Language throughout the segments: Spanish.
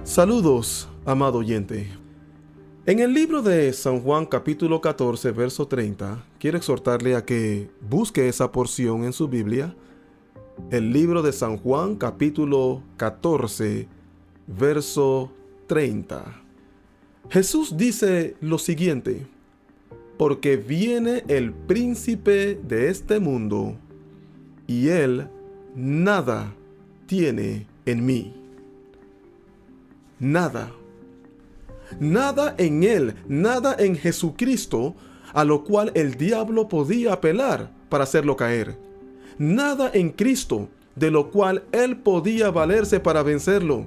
Saludos, amado oyente. En el libro de San Juan capítulo 14, verso 30, quiero exhortarle a que busque esa porción en su Biblia. El libro de San Juan capítulo 14, verso 30. Jesús dice lo siguiente: porque viene el príncipe de este mundo, y él nada tiene en mí. Nada. Nada en él, nada en Jesucristo, a lo cual el diablo podía apelar para hacerlo caer. Nada en Cristo, de lo cual él podía valerse para vencerlo.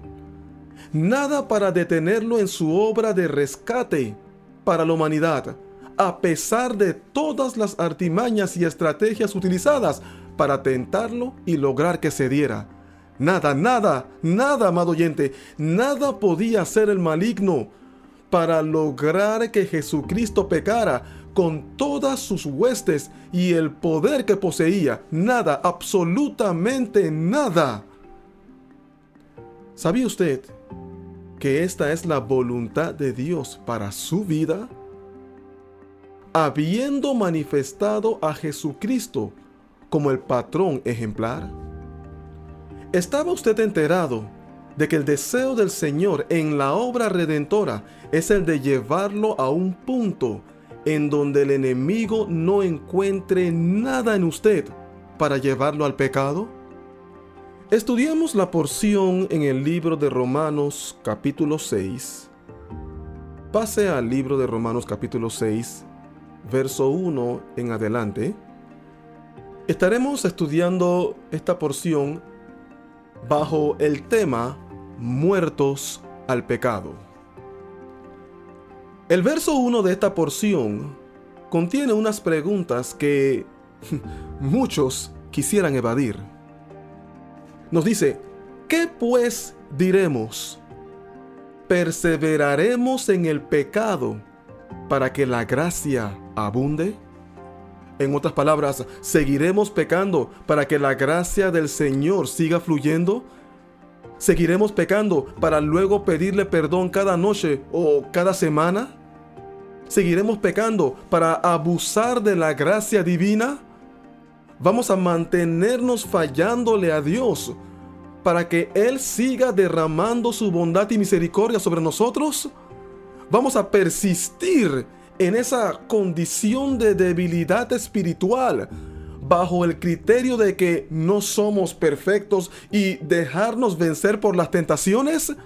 Nada para detenerlo en su obra de rescate para la humanidad, a pesar de todas las artimañas y estrategias utilizadas para tentarlo y lograr que cediera. Nada, amado oyente, nada podía hacer el maligno para lograr que Jesucristo pecara con todas sus huestes y el poder que poseía. Nada, absolutamente nada. ¿Sabía usted que esta es la voluntad de Dios para su vida? Habiendo manifestado a Jesucristo como el patrón ejemplar. ¿Estaba usted enterado de que el deseo del Señor en la obra redentora es el de llevarlo a un punto en donde el enemigo no encuentre nada en usted para llevarlo al pecado? Estudiamos la porción en el libro de Romanos capítulo 6. Pase al libro de Romanos capítulo 6, verso 1 en adelante. Estaremos estudiando esta porción bajo el tema muertos al pecado. El verso 1 de esta porción contiene unas preguntas que muchos quisieran evadir. Nos dice: ¿qué pues diremos? ¿Perseveraremos en el pecado para que la gracia abunde? En otras palabras, ¿seguiremos pecando para que la gracia del Señor siga fluyendo? ¿Seguiremos pecando para luego pedirle perdón cada noche o cada semana? ¿Seguiremos pecando para abusar de la gracia divina? ¿Vamos a mantenernos fallándole a Dios para que Él siga derramando su bondad y misericordia sobre nosotros? ¿Vamos a persistir en esa condición de debilidad espiritual bajo el criterio de que no somos perfectos y dejarnos vencer por las tentaciones?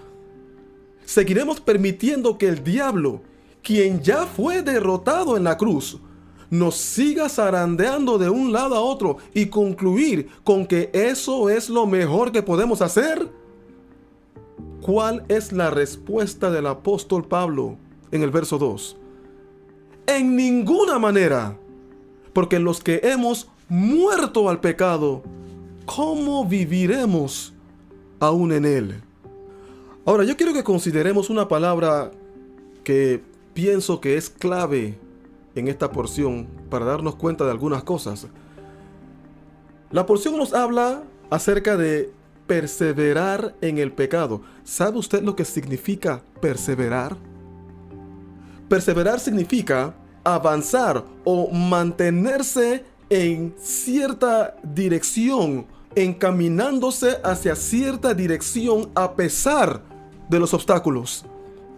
¿Seguiremos permitiendo que el diablo, quien ya fue derrotado en la cruz, nos siga zarandeando de un lado a otro y concluir con que eso es lo mejor que podemos hacer? ¿Cuál es la respuesta del apóstol Pablo en el verso 2? En ninguna manera, porque los que hemos muerto al pecado, ¿cómo viviremos aún en él? Ahora, yo quiero que consideremos una palabra que pienso que es clave en esta porción para darnos cuenta de algunas cosas. La porción nos habla acerca de perseverar en el pecado. ¿Sabe usted lo que significa perseverar? Perseverar significa avanzar o mantenerse en cierta dirección, encaminándose hacia cierta dirección a pesar de los obstáculos.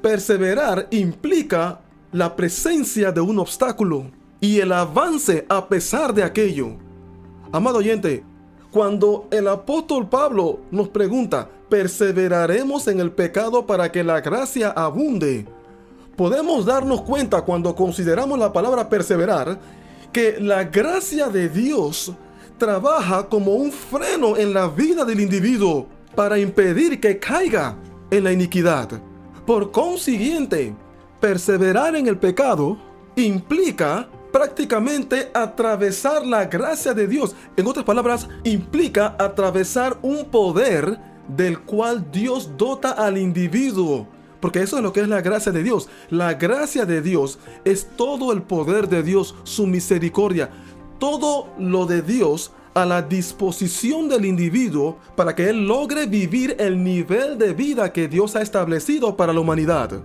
Perseverar implica la presencia de un obstáculo y el avance a pesar de aquello. Amado oyente, cuando el apóstol Pablo nos pregunta, ¿perseveraremos en el pecado para que la gracia abunde?, podemos darnos cuenta cuando consideramos la palabra perseverar que la gracia de Dios trabaja como un freno en la vida del individuo para impedir que caiga en la iniquidad. Por consiguiente, perseverar en el pecado implica prácticamente atravesar la gracia de Dios. En otras palabras, implica atravesar un poder del cual Dios dota al individuo. Porque eso es lo que es la gracia de Dios. La gracia de Dios es todo el poder de Dios, su misericordia. Todo lo de Dios a la disposición del individuo para que él logre vivir el nivel de vida que Dios ha establecido para la humanidad.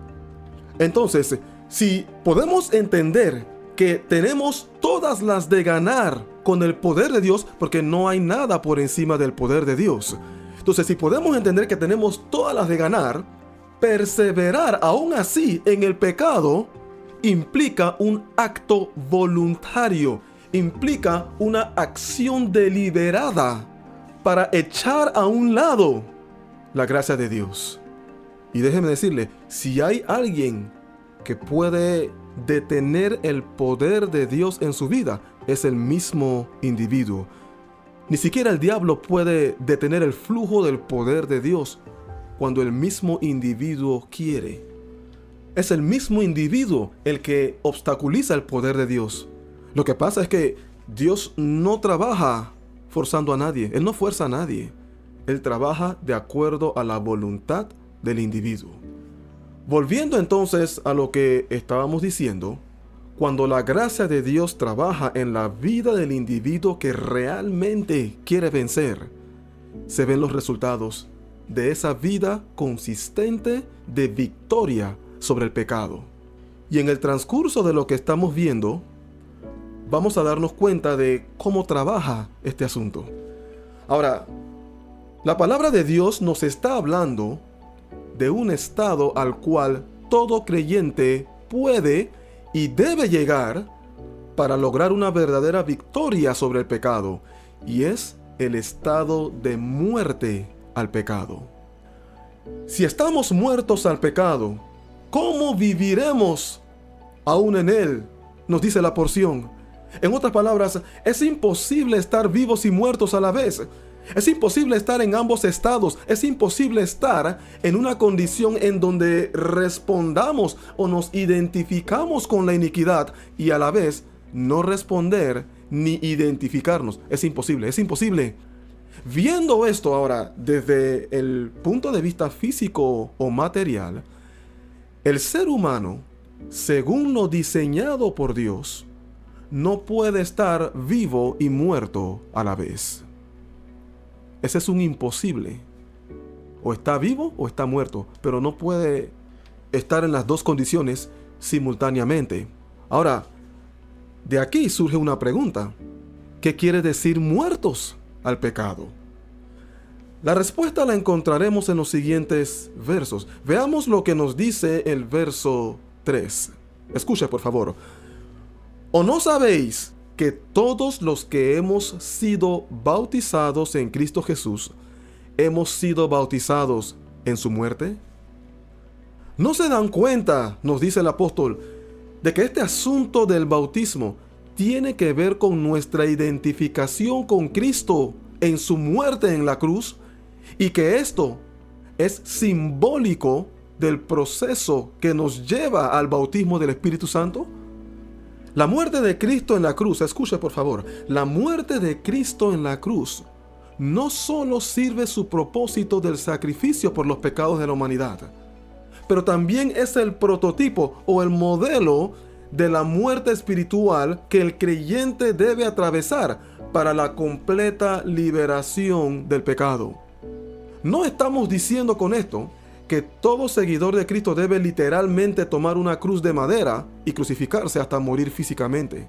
Entonces, si podemos entender que tenemos todas las de ganar con el poder de Dios, porque no hay nada por encima del poder de Dios. Entonces, si podemos entender que tenemos todas las de ganar, perseverar aún así en el pecado implica un acto voluntario, implica una acción deliberada para echar a un lado la gracia de Dios. Y déjeme decirle, si hay alguien que puede detener el poder de Dios en su vida, es el mismo individuo. Ni siquiera el diablo puede detener el flujo del poder de Dios cuando el mismo individuo quiere. Es el mismo individuo el que obstaculiza el poder de Dios. Lo que pasa es que Dios no trabaja forzando a nadie. Él no fuerza a nadie. Él trabaja de acuerdo a la voluntad del individuo. Volviendo entonces a lo que estábamos diciendo, cuando la gracia de Dios trabaja en la vida del individuo que realmente quiere vencer, se ven los resultados de esa vida consistente de victoria sobre el pecado. Y en el transcurso de lo que estamos viendo, vamos a darnos cuenta de cómo trabaja este asunto. Ahora, la palabra de Dios nos está hablando de un estado al cual todo creyente puede y debe llegar para lograr una verdadera victoria sobre el pecado, y es el estado de muerte al pecado. Si estamos muertos al pecado, ¿cómo viviremos aún en él? Nos dice la porción. En otras palabras, es imposible estar vivos y muertos a la vez. Es imposible estar en ambos estados. Es imposible estar en una condición en donde respondamos o nos identificamos con la iniquidad y a la vez no responder ni identificarnos. Es imposible, es imposible. Viendo esto ahora desde el punto de vista físico o material, el ser humano, según lo diseñado por Dios, no puede estar vivo y muerto a la vez. Ese es un imposible. O está vivo o está muerto, pero no puede estar en las dos condiciones simultáneamente. Ahora, de aquí surge una pregunta. ¿Qué quiere decir muertos al pecado? La respuesta la encontraremos en los siguientes versos. Veamos lo que nos dice el verso 3. Escuche, por favor. ¿O no sabéis que todos los que hemos sido bautizados en Cristo Jesús, hemos sido bautizados en su muerte? ¿No se dan cuenta, nos dice el apóstol, de que este asunto del bautismo tiene que ver con nuestra identificación con Cristo en su muerte en la cruz? Y que esto es simbólico del proceso que nos lleva al bautismo del Espíritu Santo. La muerte de Cristo en la cruz, escuche por favor, la muerte de Cristo en la cruz no solo sirve su propósito del sacrificio por los pecados de la humanidad, pero también es el prototipo o el modelo de la muerte espiritual que el creyente debe atravesar para la completa liberación del pecado. No estamos diciendo con esto que todo seguidor de Cristo debe literalmente tomar una cruz de madera y crucificarse hasta morir físicamente.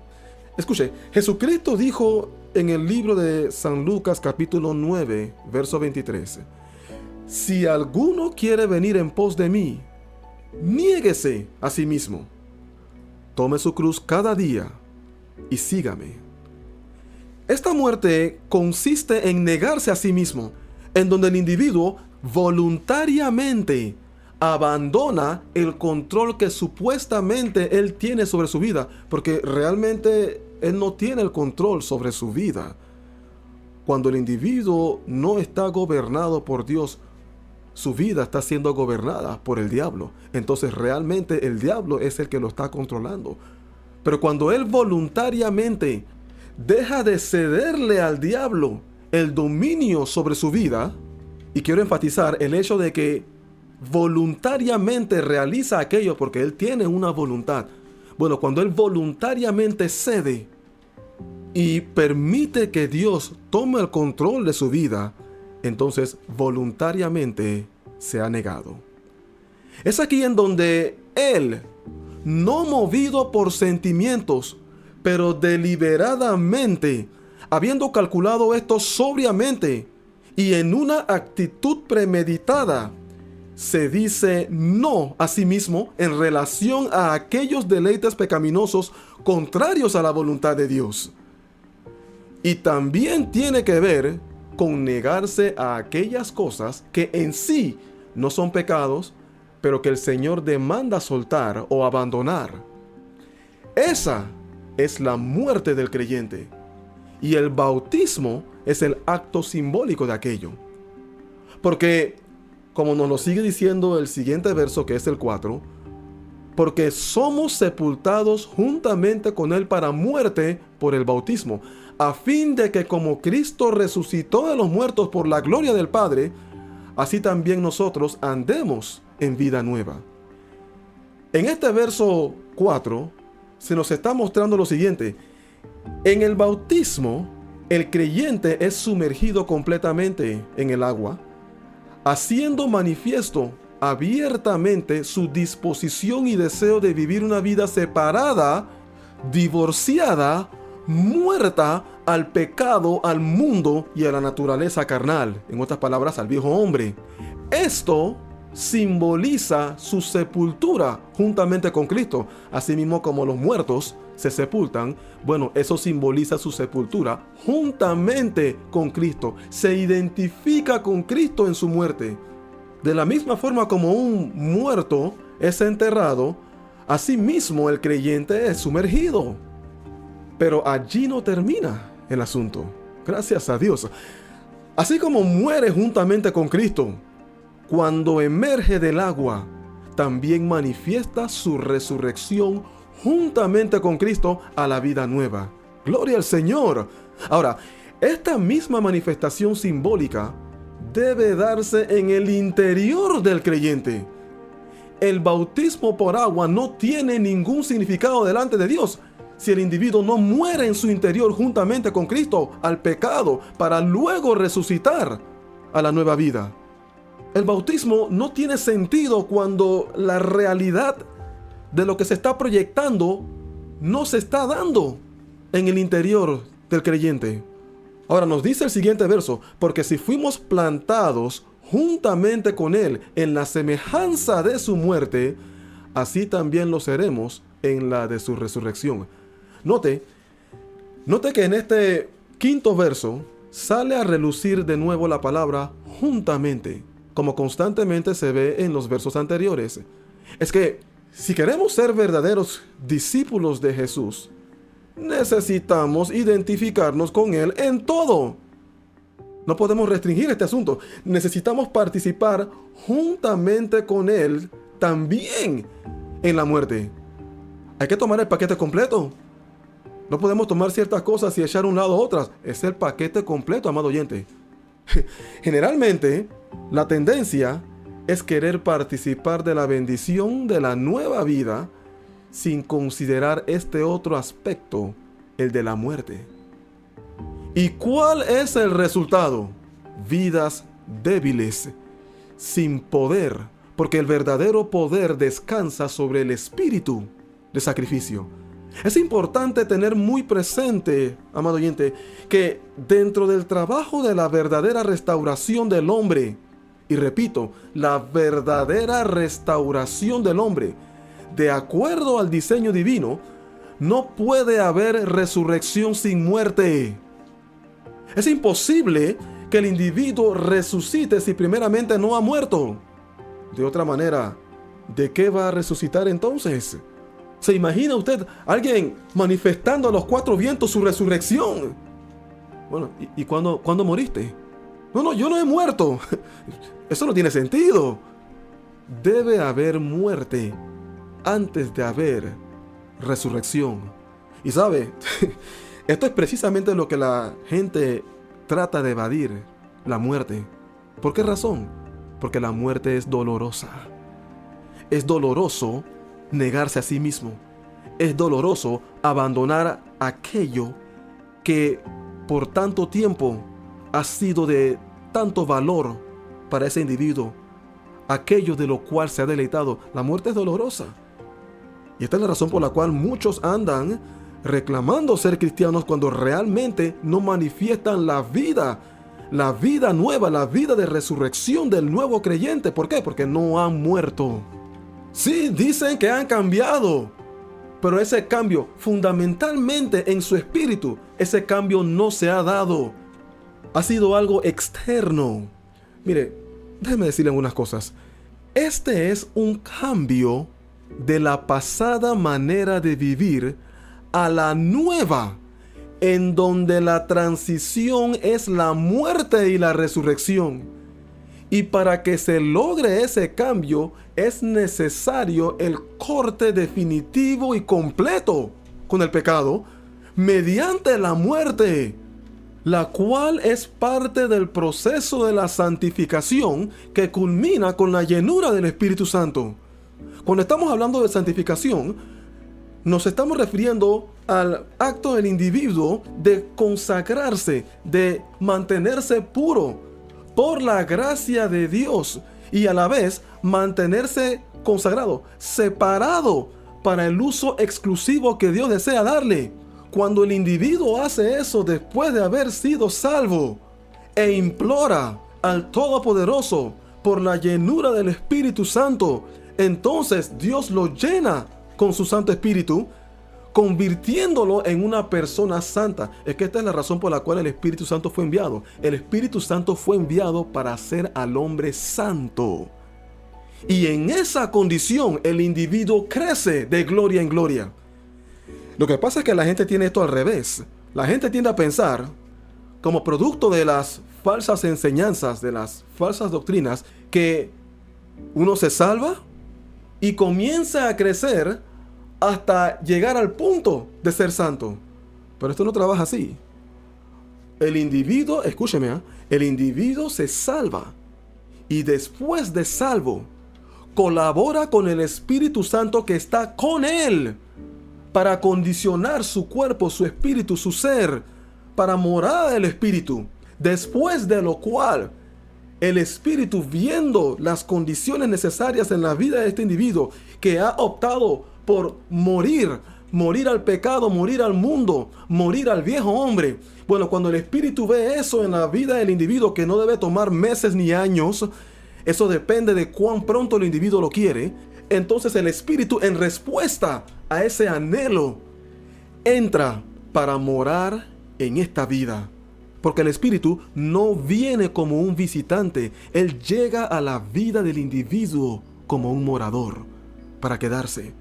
Escuche, Jesucristo dijo en el libro de San Lucas capítulo 9, verso 23, si alguno quiere venir en pos de mí, niéguese a sí mismo, tome su cruz cada día y sígame. Esta muerte consiste en negarse a sí mismo, en donde el individuo voluntariamente abandona el control que supuestamente él tiene sobre su vida, porque realmente él no tiene el control sobre su vida. Cuando el individuo no está gobernado por Dios, su vida está siendo gobernada por el diablo. Entonces realmente el diablo es el que lo está controlando. Pero cuando él voluntariamente deja de cederle al diablo el dominio sobre su vida, y quiero enfatizar el hecho de que voluntariamente realiza aquello porque él tiene una voluntad. Bueno, cuando él voluntariamente cede y permite que Dios tome el control de su vida, entonces voluntariamente se ha negado. Es aquí en donde él, no movido por sentimientos, pero deliberadamente, habiendo calculado esto sobriamente y en una actitud premeditada, se dice no a sí mismo en relación a aquellos deleites pecaminosos contrarios a la voluntad de Dios. Y también tiene que ver con negarse a aquellas cosas que en sí no son pecados, pero que el Señor demanda soltar o abandonar. Esa es la muerte del creyente. Y el bautismo es el acto simbólico de aquello. Porque, como nos lo sigue diciendo el siguiente verso, que es el 4, porque somos sepultados juntamente con Él para muerte por el bautismo, a fin de que como Cristo resucitó de los muertos por la gloria del Padre, así también nosotros andemos en vida nueva. En este verso 4 se nos está mostrando lo siguiente. En el bautismo, el creyente es sumergido completamente en el agua, haciendo manifiesto abiertamente su disposición y deseo de vivir una vida separada, divorciada, muerta al pecado, al mundo y a la naturaleza carnal. En otras palabras, al viejo hombre. Esto simboliza su sepultura juntamente con Cristo. Asimismo como los muertos se sepultan, bueno, eso simboliza su sepultura juntamente con Cristo. Se identifica con Cristo en su muerte. De la misma forma como un muerto es enterrado, asimismo el creyente es sumergido. Pero allí no termina el asunto. Gracias a Dios. Así como muere juntamente con Cristo, cuando emerge del agua, también manifiesta su resurrección juntamente con Cristo a la vida nueva. ¡Gloria al Señor! Ahora, esta misma manifestación simbólica debe darse en el interior del creyente. El bautismo por agua no tiene ningún significado delante de Dios si el individuo no muere en su interior juntamente con Cristo al pecado para luego resucitar a la nueva vida. El bautismo no tiene sentido cuando la realidad de lo que se está proyectando no se está dando en el interior del creyente. Ahora nos dice el siguiente verso, porque si fuimos plantados juntamente con Él en la semejanza de su muerte, así también lo seremos en la de su resurrección. Note que en este quinto verso sale a relucir de nuevo la palabra juntamente, como constantemente se ve en los versos anteriores. Es que si queremos ser verdaderos discípulos de Jesús, necesitamos identificarnos con Él en todo. No podemos restringir este asunto. Necesitamos participar juntamente con Él también en la muerte. Hay que tomar el paquete completo. No podemos tomar ciertas cosas y echar a un lado otras. Es el paquete completo, amado oyente. Generalmente, la tendencia es querer participar de la bendición de la nueva vida sin considerar este otro aspecto, el de la muerte. ¿Y cuál es el resultado? Vidas débiles, sin poder, porque el verdadero poder descansa sobre el espíritu de sacrificio. Es importante tener muy presente, amado oyente, que dentro del trabajo de la verdadera restauración del hombre, y repito, la verdadera restauración del hombre, de acuerdo al diseño divino, no puede haber resurrección sin muerte. Es imposible que el individuo resucite si primeramente no ha muerto. De otra manera, ¿de qué va a resucitar entonces? ¿Se imagina usted a alguien manifestando a los cuatro vientos su resurrección? Bueno, ¿y cuándo moriste? No, yo no he muerto. Eso no tiene sentido. Debe haber muerte antes de haber resurrección. Y sabe, esto es precisamente lo que la gente trata de evadir, la muerte. ¿Por qué razón? Porque la muerte es dolorosa. Es doloroso negarse a sí mismo. Es doloroso abandonar aquello que por tanto tiempo ha sido de tanto valor para ese individuo, aquello de lo cual se ha deleitado. La muerte es dolorosa. Y esta es la razón por la cual muchos andan reclamando ser cristianos cuando realmente no manifiestan la vida nueva, la vida de resurrección del nuevo creyente. ¿Por qué? Porque no han muerto. Sí, dicen que han cambiado, pero ese cambio fundamentalmente en su espíritu, ese cambio no se ha dado. Ha sido algo externo. Mire, déjeme decirle unas cosas. Este es un cambio de la pasada manera de vivir a la nueva, en donde la transición es la muerte y la resurrección. Y para que se logre ese cambio, es necesario el corte definitivo y completo con el pecado, mediante la muerte, la cual es parte del proceso de la santificación que culmina con la llenura del Espíritu Santo. Cuando estamos hablando de santificación, nos estamos refiriendo al acto del individuo de consagrarse, de mantenerse puro por la gracia de Dios y a la vez mantenerse consagrado, separado para el uso exclusivo que Dios desea darle. Cuando el individuo hace eso después de haber sido salvo e implora al Todopoderoso por la llenura del Espíritu Santo, entonces Dios lo llena con su Santo Espíritu, convirtiéndolo en una persona santa. Es que esta es la razón por la cual el Espíritu Santo fue enviado. El Espíritu Santo fue enviado para hacer al hombre santo. Y en esa condición el individuo crece de gloria en gloria. Lo que pasa es que la gente tiene esto al revés. La gente tiende a pensar, como producto de las falsas enseñanzas, de las falsas doctrinas, que uno se salva y comienza a crecer hasta llegar al punto de ser santo. Pero esto no trabaja así. El individuo, escúcheme, el individuo se salva y después de salvo, colabora con el Espíritu Santo que está con él para condicionar su cuerpo, su espíritu, su ser, para morada del Espíritu. Después de lo cual, el Espíritu, viendo las condiciones necesarias en la vida de este individuo que ha optado por morir al pecado, morir al mundo, morir al viejo hombre. Bueno, cuando el Espíritu ve eso en la vida del individuo, que no debe tomar meses ni años, eso depende de cuán pronto el individuo lo quiere, entonces el Espíritu, en respuesta a ese anhelo, entra para morar en esta vida. Porque el Espíritu no viene como un visitante, Él llega a la vida del individuo como un morador, para quedarse.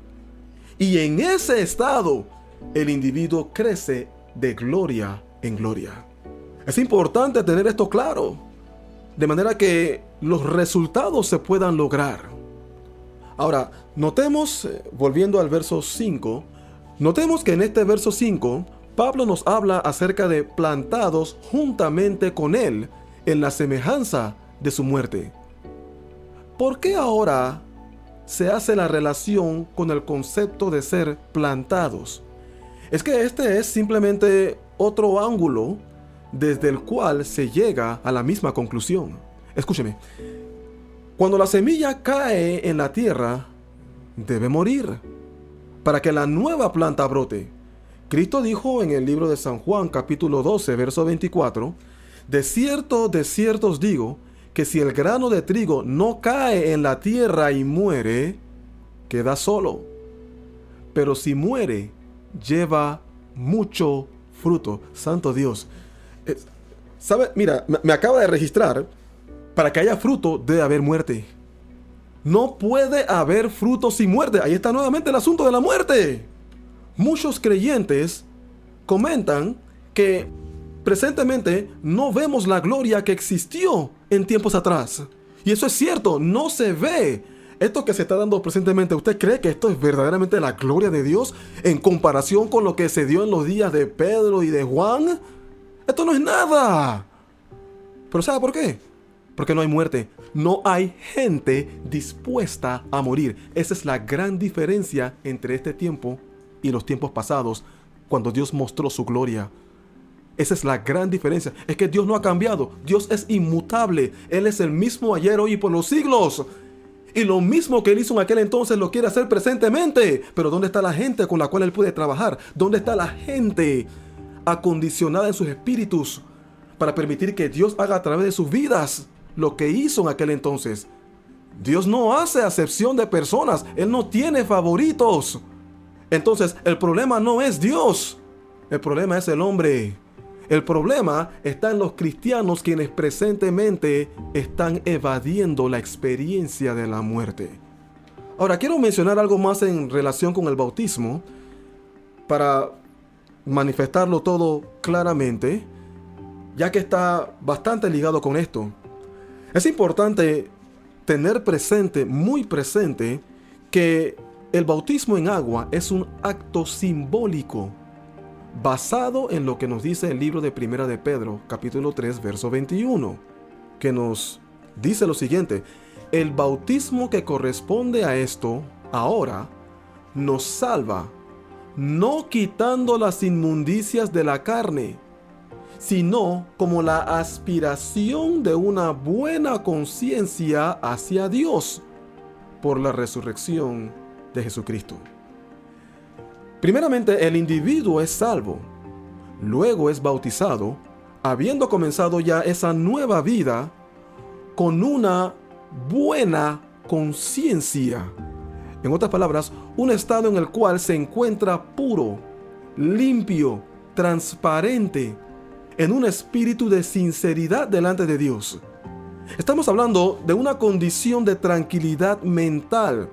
Y en ese estado, el individuo crece de gloria en gloria. Es importante tener esto claro, de manera que los resultados se puedan lograr. Ahora, notemos, volviendo al verso 5, notemos que en este verso 5, Pablo nos habla acerca de plantados juntamente con él en la semejanza de su muerte. ¿Por qué ahora se hace la relación con el concepto de ser plantados? Es que este es simplemente otro ángulo desde el cual se llega a la misma conclusión. Escúcheme, cuando la semilla cae en la tierra, debe morir para que la nueva planta brote. Cristo dijo en el libro de San Juan, capítulo 12, verso 24, de cierto os digo, que si el grano de trigo no cae en la tierra y muere, queda solo. Pero si muere, lleva mucho fruto. Santo Dios. ¿Sabe? Mira, me acaba de registrar, para que haya fruto debe haber muerte. No puede haber fruto sin muerte. Ahí está nuevamente el asunto de la muerte. Muchos creyentes comentan que presentemente no vemos la gloria que existió en tiempos atrás. Y eso es cierto, no se ve. Esto que se está dando presentemente, ¿usted cree que esto es verdaderamente la gloria de Dios en comparación con lo que se dio en los días de Pedro y de Juan? Esto no es nada. ¿Pero sabe por qué? Porque no hay muerte. No hay gente dispuesta a morir. Esa es la gran diferencia entre este tiempo y los tiempos pasados, cuando Dios mostró su gloria. Esa es la gran diferencia. Es que Dios no ha cambiado. Dios es inmutable. Él es el mismo ayer, hoy y por los siglos. Y lo mismo que Él hizo en aquel entonces lo quiere hacer presentemente. Pero ¿dónde está la gente con la cual Él puede trabajar? ¿Dónde está la gente acondicionada en sus espíritus para permitir que Dios haga a través de sus vidas lo que hizo en aquel entonces? Dios no hace acepción de personas. Él no tiene favoritos. Entonces, el problema no es Dios. El problema es el hombre. El problema está en los cristianos quienes presentemente están evadiendo la experiencia de la muerte. Ahora, quiero mencionar algo más en relación con el bautismo para manifestarlo todo claramente, ya que está bastante ligado con esto. Es importante tener presente, muy presente, que el bautismo en agua es un acto simbólico basado en lo que nos dice el libro de Primera de Pedro, capítulo 3, verso 21, que nos dice lo siguiente: el bautismo que corresponde a esto, ahora, nos salva, no quitando las inmundicias de la carne, sino como la aspiración de una buena conciencia hacia Dios, por la resurrección de Jesucristo. Primeramente, el individuo es salvo, luego es bautizado, habiendo comenzado ya esa nueva vida con una buena conciencia. En otras palabras, un estado en el cual se encuentra puro, limpio, transparente, en un espíritu de sinceridad delante de Dios. Estamos hablando de una condición de tranquilidad mental,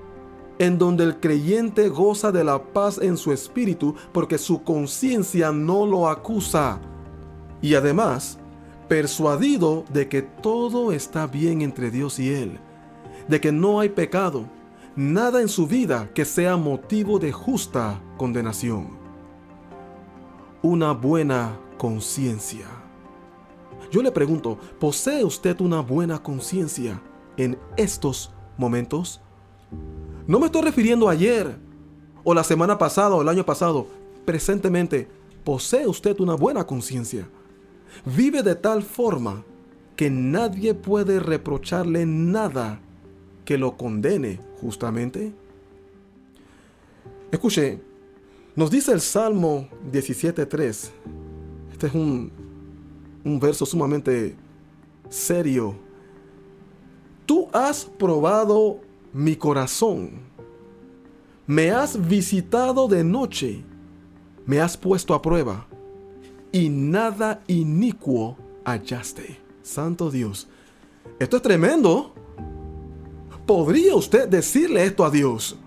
en donde el creyente goza de la paz en su espíritu porque su conciencia no lo acusa. Y además, persuadido de que todo está bien entre Dios y él, de que no hay pecado, nada en su vida que sea motivo de justa condenación. Una buena conciencia. Yo le pregunto, ¿posee usted una buena conciencia en estos momentos? No me estoy refiriendo a ayer, o la semana pasada, o el año pasado. Presentemente, ¿posee usted una buena conciencia? ¿Vive de tal forma que nadie puede reprocharle nada que lo condene justamente? Escuche, nos dice el Salmo 17:3. Este es un verso sumamente serio. Tú has probado mi corazón, me has visitado de noche, me has puesto a prueba, y nada inicuo hallaste. Santo Dios, esto es tremendo. ¿Podría usted decirle esto a Dios?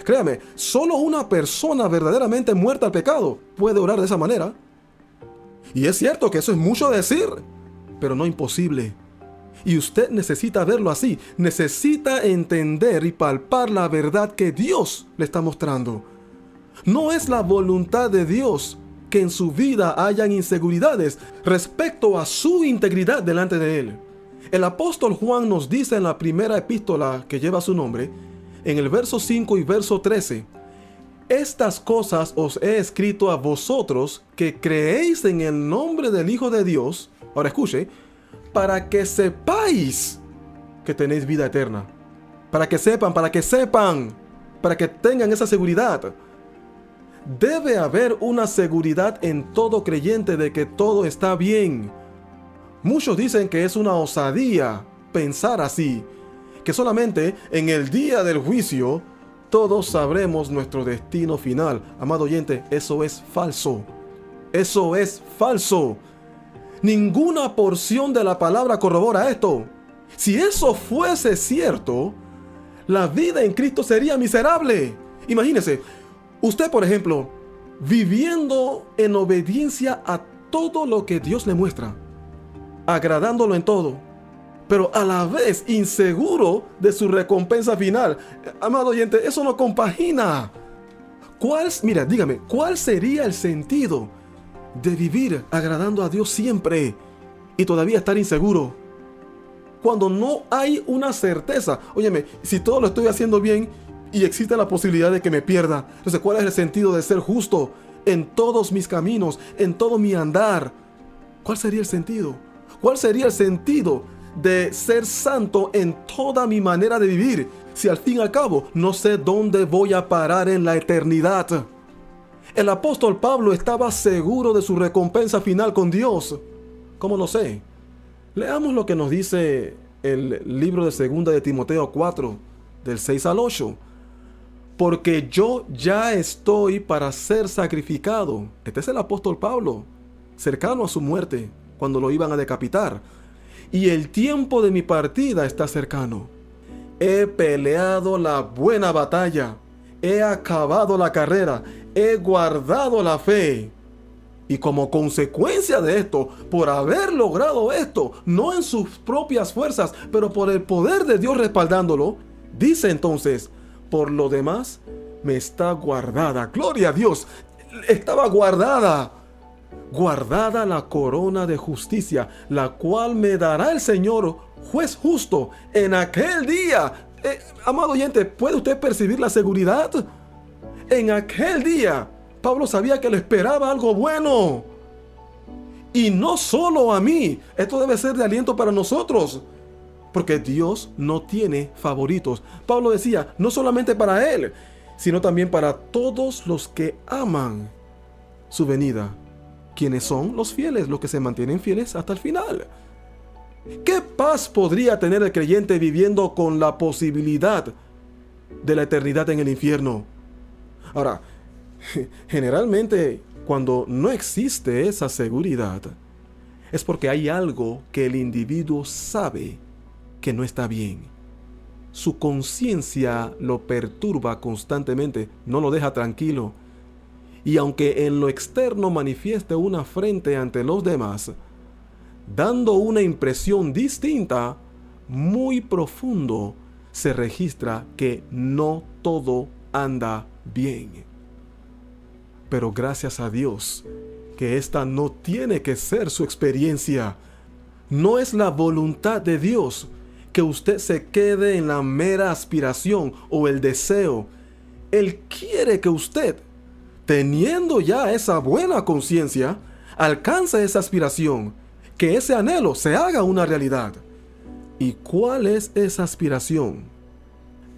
Créame, solo una persona verdaderamente muerta al pecado puede orar de esa manera. Y es cierto que eso es mucho decir, pero no imposible. Y usted necesita verlo así, necesita entender y palpar la verdad que Dios le está mostrando. No es la voluntad de Dios que en su vida hayan inseguridades respecto a su integridad delante de Él. El apóstol Juan nos dice en la primera epístola que lleva su nombre, en el verso 5 y verso 13, estas cosas os he escrito a vosotros que creéis en el nombre del Hijo de Dios. Ahora escuche, para que sepáis que tenéis vida eterna. Para que sepan, para que tengan esa seguridad. Debe haber una seguridad en todo creyente de que todo está bien. Muchos dicen que es una osadía pensar así, que solamente en el día del juicio todos sabremos nuestro destino final. Amado oyente, eso es falso. Eso es falso. Ninguna porción de la palabra corrobora esto. Si eso fuese cierto, la vida en Cristo sería miserable. Imagínese, usted, por ejemplo, viviendo en obediencia a todo lo que Dios le muestra, agradándolo en todo, pero a la vez inseguro de su recompensa final. Amado oyente, eso no compagina. Mira, dígame, ¿cuál sería el sentido de vivir agradando a Dios siempre y todavía estar inseguro? Cuando no hay una certeza. Óyeme, si todo lo estoy haciendo bien y existe la posibilidad de que me pierda, entonces ¿cuál es el sentido de ser justo? en todos mis caminos, en todo mi andar. ¿Cuál sería el sentido? ¿Cuál sería el sentido de ser santo en toda mi manera de vivir, si al fin y al cabo no sé dónde voy a parar en la eternidad? El apóstol Pablo estaba seguro de su recompensa final con Dios. ¿Cómo lo sé? Leamos lo que nos dice el libro de 2 de Timoteo 4, del 6 al 8. Porque yo ya estoy para ser sacrificado. Este es el apóstol Pablo, cercano a su muerte, cuando lo iban a decapitar. Y el tiempo de mi partida está cercano. He peleado la buena batalla. He acabado la carrera. He guardado la fe. Y como consecuencia de esto, por haber logrado esto, no en sus propias fuerzas, pero por el poder de Dios respaldándolo, dice entonces, por lo demás, me está guardada. Gloria a Dios. Estaba guardada la corona de justicia, la cual me dará el Señor, juez justo, en aquel día. Amado oyente, ¿puede usted percibir la seguridad? En aquel día, Pablo sabía que le esperaba algo bueno. Y no solo a mí. Esto debe ser de aliento para nosotros, porque Dios no tiene favoritos. Pablo decía, no solamente para él, sino también para todos los que aman su venida. ¿Quiénes son los fieles? Los que se mantienen fieles hasta el final. ¿Qué paz podría tener el creyente viviendo con la posibilidad de la eternidad en el infierno? Ahora, generalmente cuando no existe esa seguridad, es porque hay algo que el individuo sabe que no está bien. Su conciencia lo perturba constantemente, no lo deja tranquilo. Y aunque en lo externo manifieste una frente ante los demás, dando una impresión distinta, muy profundo, se registra que no todo anda bien. Pero gracias a Dios, que esta no tiene que ser su experiencia. No es la voluntad de Dios que usted se quede en la mera aspiración o el deseo. Él quiere que usted, teniendo ya esa buena conciencia, alcance esa aspiración, que ese anhelo se haga una realidad. ¿Y cuál es esa aspiración?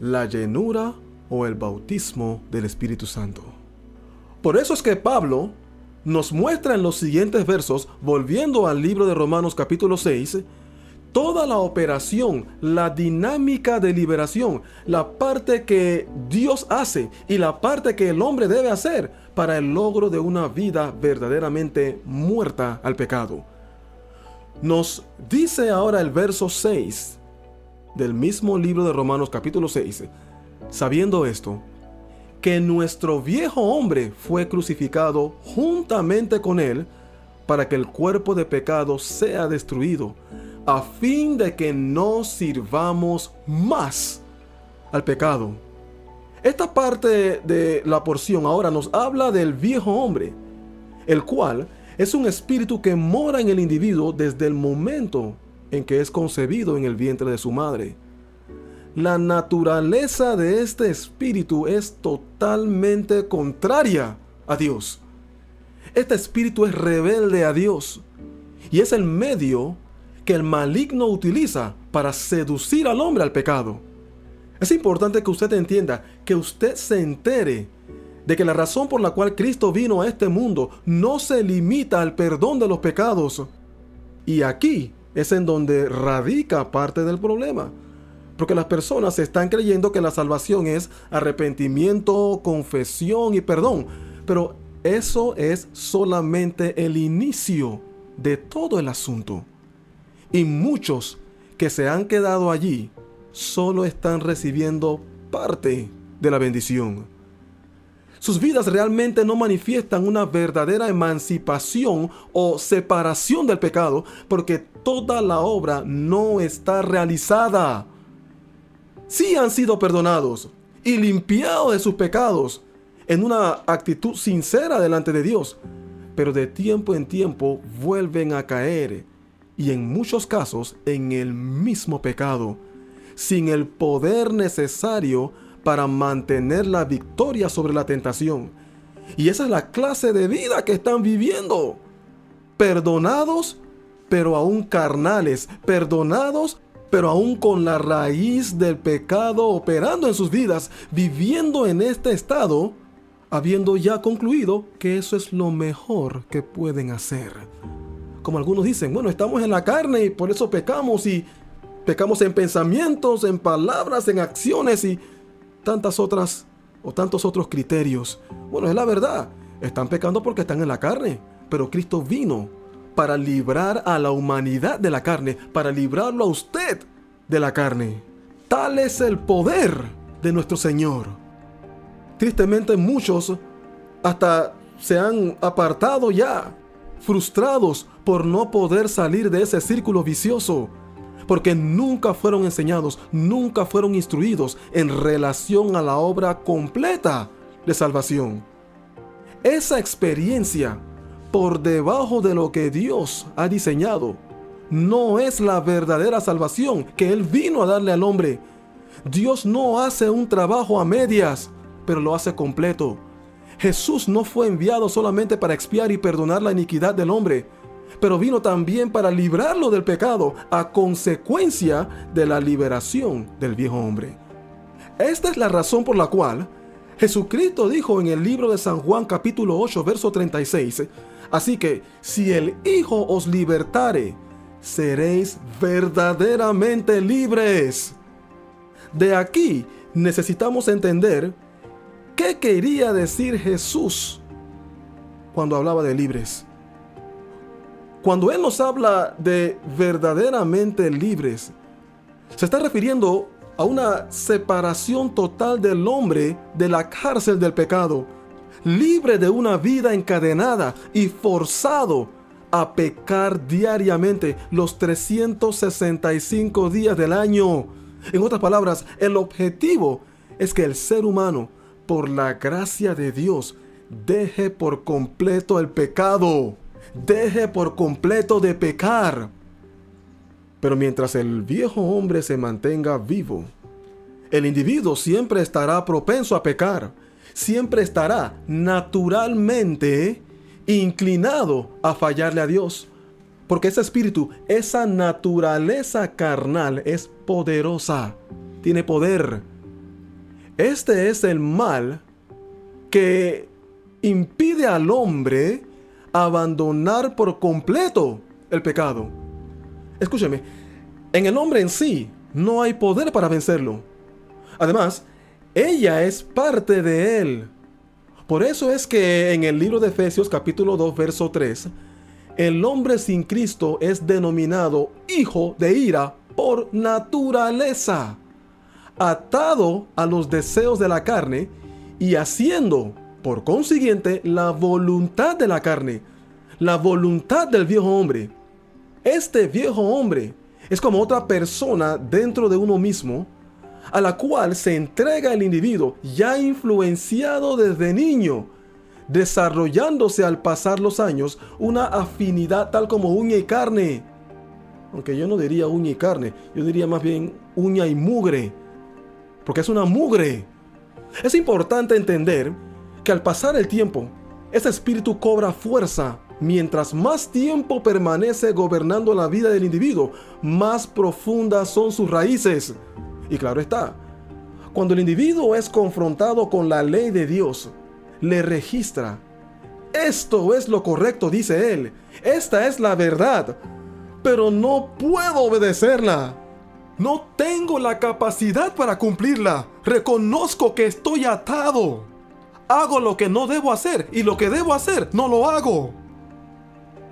La llenura o el bautismo del Espíritu Santo. Por eso es que Pablo nos muestra en los siguientes versos, volviendo al libro de Romanos capítulo 6, toda la operación, la dinámica de liberación, la parte que Dios hace y la parte que el hombre debe hacer para el logro de una vida verdaderamente muerta al pecado. Nos dice ahora el verso 6 del mismo libro de Romanos capítulo 6, sabiendo esto, que nuestro viejo hombre fue crucificado juntamente con él para que el cuerpo de pecado sea destruido, a fin de que no sirvamos más al pecado. Esta parte de la porción ahora nos habla del viejo hombre, el cual es un espíritu que mora en el individuo desde el momento en que es concebido en el vientre de su madre. La naturaleza de este espíritu es totalmente contraria a Dios. Este espíritu es rebelde a Dios y es el medio que el maligno utiliza para seducir al hombre al pecado. Es importante que usted entienda, que usted se entere de que la razón por la cual Cristo vino a este mundo no se limita al perdón de los pecados. Y aquí es en donde radica parte del problema. Porque las personas están creyendo que la salvación es arrepentimiento, confesión y perdón. Pero eso es solamente el inicio de todo el asunto. Y muchos que se han quedado allí solo están recibiendo parte de la bendición. Sus vidas realmente no manifiestan una verdadera emancipación o separación del pecado, porque toda la obra no está realizada. Sí han sido perdonados y limpiados de sus pecados en una actitud sincera delante de Dios, pero de tiempo en tiempo vuelven a caer, y en muchos casos en el mismo pecado, sin el poder necesario para mantener la victoria sobre la tentación. Y esa es la clase de vida que están viviendo. Perdonados, pero aún carnales. Perdonados, pero aún con la raíz del pecado operando en sus vidas, viviendo en este estado, habiendo ya concluido que eso es lo mejor que pueden hacer. Como algunos dicen, bueno, estamos en la carne y por eso pecamos, y pecamos en pensamientos, en palabras, en acciones y tantas otras o tantos otros criterios. Bueno, es la verdad, están pecando porque están en la carne, pero Cristo vino para librar a la humanidad de la carne, para librarlo a usted de la carne. Tal es el poder de nuestro Señor. Tristemente muchos hasta se han apartado ya, frustrados por no poder salir de ese círculo vicioso, porque nunca fueron enseñados, nunca fueron instruidos en relación a la obra completa de salvación. Esa experiencia por debajo de lo que Dios ha diseñado no es la verdadera salvación que Él vino a darle al hombre. Dios no hace un trabajo a medias, pero lo hace completo. Jesús no fue enviado solamente para expiar y perdonar la iniquidad del hombre, pero vino también para librarlo del pecado a consecuencia de la liberación del viejo hombre. Esta es la razón por la cual Jesucristo dijo en el libro de San Juan capítulo 8 verso 36, así que si el Hijo os libertare, seréis verdaderamente libres. De aquí necesitamos entender qué quería decir Jesús cuando hablaba de libres. Cuando Él nos habla de verdaderamente libres, se está refiriendo a una separación total del hombre de la cárcel del pecado, libre de una vida encadenada y forzado a pecar diariamente los 365 días del año. En otras palabras, el objetivo es que el ser humano, por la gracia de Dios, deje por completo el pecado. Deje por completo de pecar. Pero mientras el viejo hombre se mantenga vivo, el individuo siempre estará propenso a pecar. Siempre estará naturalmente inclinado a fallarle a Dios. Porque ese espíritu, esa naturaleza carnal es poderosa. Tiene poder. Este es el mal que impide al hombre abandonar por completo el pecado. Escúcheme, en el hombre en sí no hay poder para vencerlo. Además, ella es parte de él. Por eso es que en el libro de Efesios capítulo 2 verso 3, el hombre sin Cristo es denominado hijo de ira por naturaleza, atado a los deseos de la carne y haciendo por consiguiente la voluntad de la carne, la voluntad del viejo hombre. Este viejo hombre es como otra persona dentro de uno mismo, a la cual se entrega el individuo ya influenciado desde niño, desarrollándose al pasar los años una afinidad tal como uña y carne. Aunque yo no diría uña y carne, yo diría más bien uña y mugre, porque es una mugre. Es importante entender que al pasar el tiempo, ese espíritu cobra fuerza. Mientras más tiempo permanece gobernando la vida del individuo, más profundas son sus raíces. Y claro está, cuando el individuo es confrontado con la ley de Dios, le registra. Esto es lo correcto, dice él. Esta es la verdad, pero no puedo obedecerla. No tengo la capacidad para cumplirla. Reconozco que estoy atado. Hago lo que no debo hacer y lo que debo hacer no lo hago.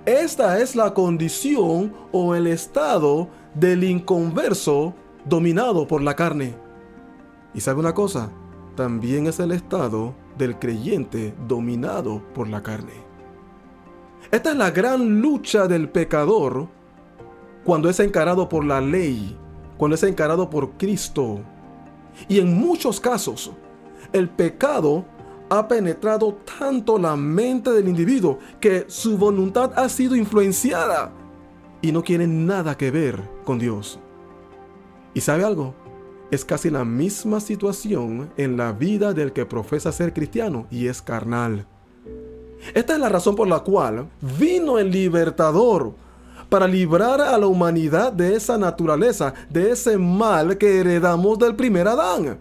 Esta es la condición o el estado del inconverso dominado por la carne. ¿Y sabe una cosa? También es el estado del creyente dominado por la carne. Esta es la gran lucha del pecador cuando es encarado por la ley, cuando es encarado por Cristo. Y en muchos casos, el pecado ha penetrado tanto la mente del individuo que su voluntad ha sido influenciada y no quiere nada que ver con Dios. ¿Y sabe algo? Es casi la misma situación en la vida del que profesa ser cristiano y es carnal. Esta es la razón por la cual vino el libertador, para librar a la humanidad de esa naturaleza, de ese mal que heredamos del primer Adán.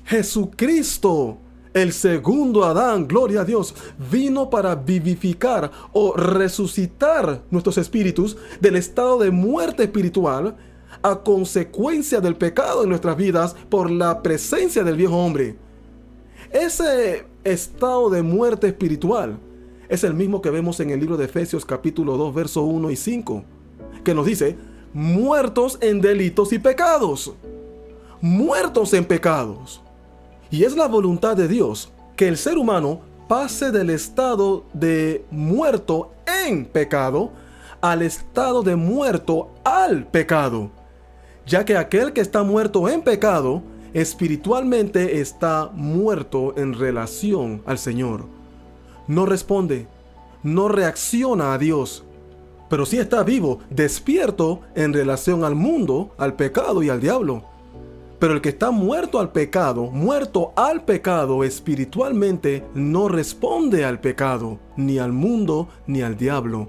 Jesucristo, el segundo Adán, gloria a Dios, vino para vivificar o resucitar nuestros espíritus del estado de muerte espiritual a consecuencia del pecado en nuestras vidas por la presencia del viejo hombre. Ese estado de muerte espiritual es el mismo que vemos en el libro de Efesios capítulo 2, versos 1 y 5, que nos dice, muertos en delitos y pecados. Muertos en pecados. Y es la voluntad de Dios que el ser humano pase del estado de muerto en pecado al estado de muerto al pecado, ya que aquel que está muerto en pecado espiritualmente está muerto en relación al Señor. No responde, no reacciona a Dios, pero sí está vivo, despierto en relación al mundo, al pecado y al diablo. Pero el que está muerto al pecado espiritualmente, no responde al pecado, ni al mundo, ni al diablo,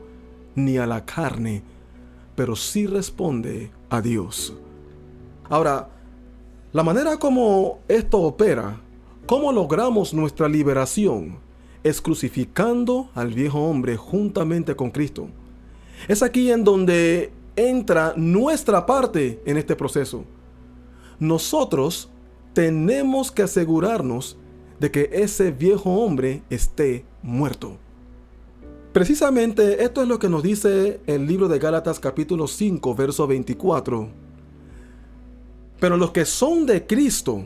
ni a la carne, pero sí responde a Dios. Ahora, la manera como esto opera, cómo logramos nuestra liberación, es crucificando al viejo hombre juntamente con Cristo. Es aquí en donde entra nuestra parte en este proceso. Nosotros tenemos que asegurarnos de que ese viejo hombre esté muerto. Precisamente esto es lo que nos dice el libro de Gálatas capítulo 5, verso 24. Pero los que son de Cristo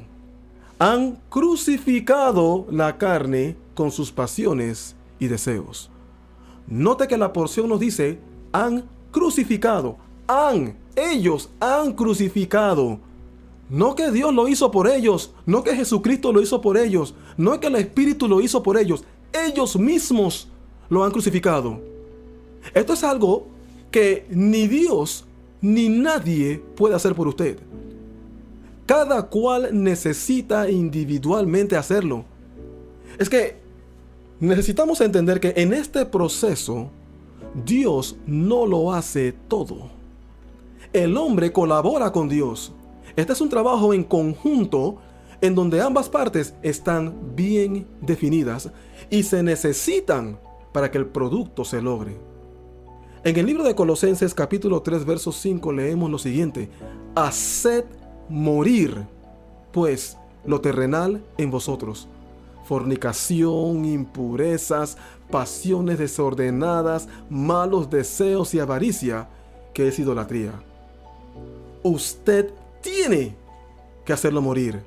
han crucificado la carne con sus pasiones y deseos. Note que la porción nos dice, han crucificado. Ellos han crucificado. No que Dios lo hizo por ellos, no que Jesucristo lo hizo por ellos, no que el Espíritu lo hizo por ellos. Ellos mismos lo han crucificado. Esto es algo que ni Dios ni nadie puede hacer por usted. Cada cual necesita individualmente hacerlo. Es que necesitamos entender que en este proceso Dios no lo hace todo. El hombre colabora con Dios. Este es un trabajo en conjunto en donde ambas partes están bien definidas y se necesitan para que el producto se logre. En el libro de Colosenses capítulo 3 verso 5 leemos lo siguiente: haced morir pues lo terrenal en vosotros: fornicación, impurezas, pasiones desordenadas, malos deseos y avaricia, que es idolatría. Usted tiene que hacerlo morir.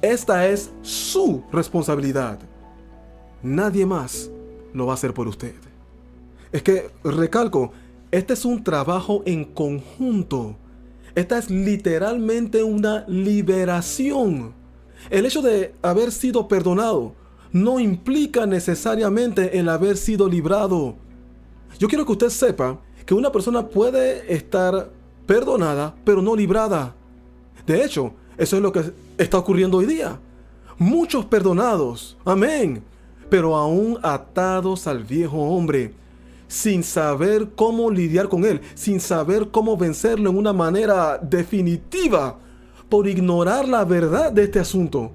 Esta es su responsabilidad. Nadie más lo va a hacer por usted. Es que, recalco, este es un trabajo en conjunto. Esta es literalmente una liberación. El hecho de haber sido perdonado no implica necesariamente el haber sido librado. Yo quiero que usted sepa que una persona puede estar perdonada, pero no librada. De hecho, eso es lo que está ocurriendo hoy día. Muchos perdonados, amén, pero aún atados al viejo hombre, sin saber cómo lidiar con él, sin saber cómo vencerlo en una manera definitiva, por ignorar la verdad de este asunto.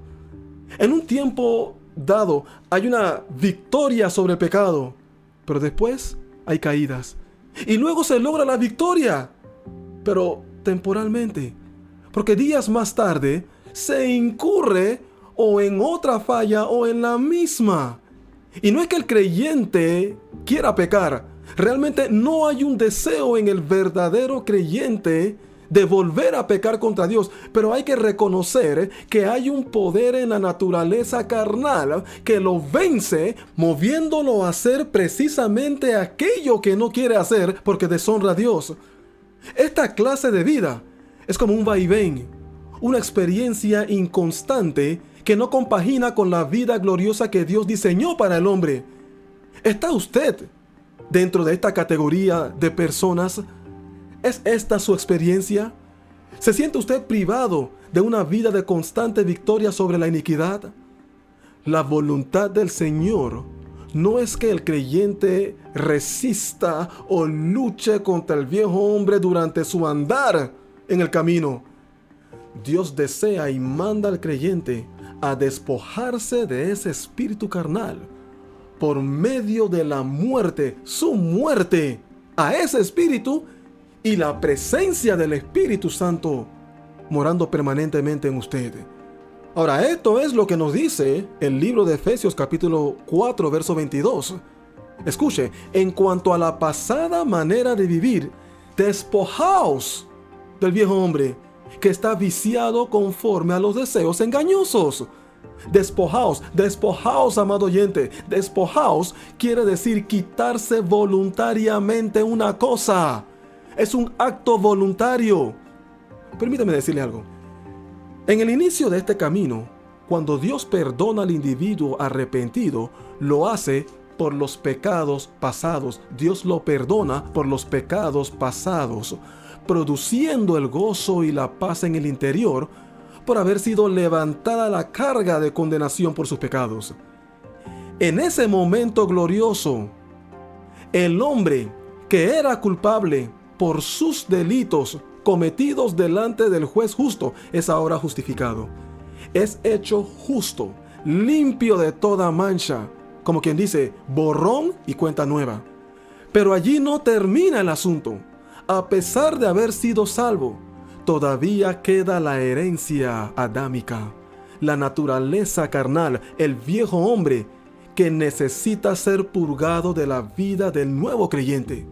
En un tiempo dado hay una victoria sobre el pecado, pero después hay caídas. Y luego se logra la victoria, pero temporalmente, porque días más tarde se incurre o en otra falla o en la misma. Y no es que el creyente quiera pecar. Realmente no hay un deseo en el verdadero creyente de volver a pecar contra Dios, pero hay que reconocer que hay un poder en la naturaleza carnal que lo vence, moviéndolo a hacer precisamente aquello que no quiere hacer porque deshonra a Dios. Esta clase de vida es como un vaivén, una experiencia inconstante que no compagina con la vida gloriosa que Dios diseñó para el hombre. ¿Está usted dentro de esta categoría de personas? ¿Es esta su experiencia? ¿Se siente usted privado de una vida de constante victoria sobre la iniquidad? La voluntad del Señor no es que el creyente resista o luche contra el viejo hombre durante su andar en el camino. Dios desea y manda al creyente a despojarse de ese espíritu carnal por medio de la muerte, su muerte a ese espíritu y la presencia del Espíritu Santo morando permanentemente en usted. Ahora, esto es lo que nos dice el libro de Efesios capítulo 4, verso 22. Escuche, en cuanto a la pasada manera de vivir, despojaos del viejo hombre que está viciado conforme a los deseos engañosos. Despojaos, amado oyente. Despojaos quiere decir quitarse voluntariamente una cosa. Es un acto voluntario. Permítame decirle algo. En el inicio de este camino, cuando Dios perdona al individuo arrepentido, lo hace por los pecados pasados. Dios lo perdona por los pecados pasados, produciendo el gozo y la paz en el interior por haber sido levantada la carga de condenación por sus pecados. En ese momento glorioso, el hombre que era culpable por sus delitos cometidos delante del juez justo es ahora justificado. Es hecho justo, limpio de toda mancha, como quien dice, borrón y cuenta nueva. Pero allí no termina el asunto. A pesar de haber sido salvo, todavía queda la herencia adámica, la naturaleza carnal, el viejo hombre que necesita ser purgado de la vida del nuevo creyente.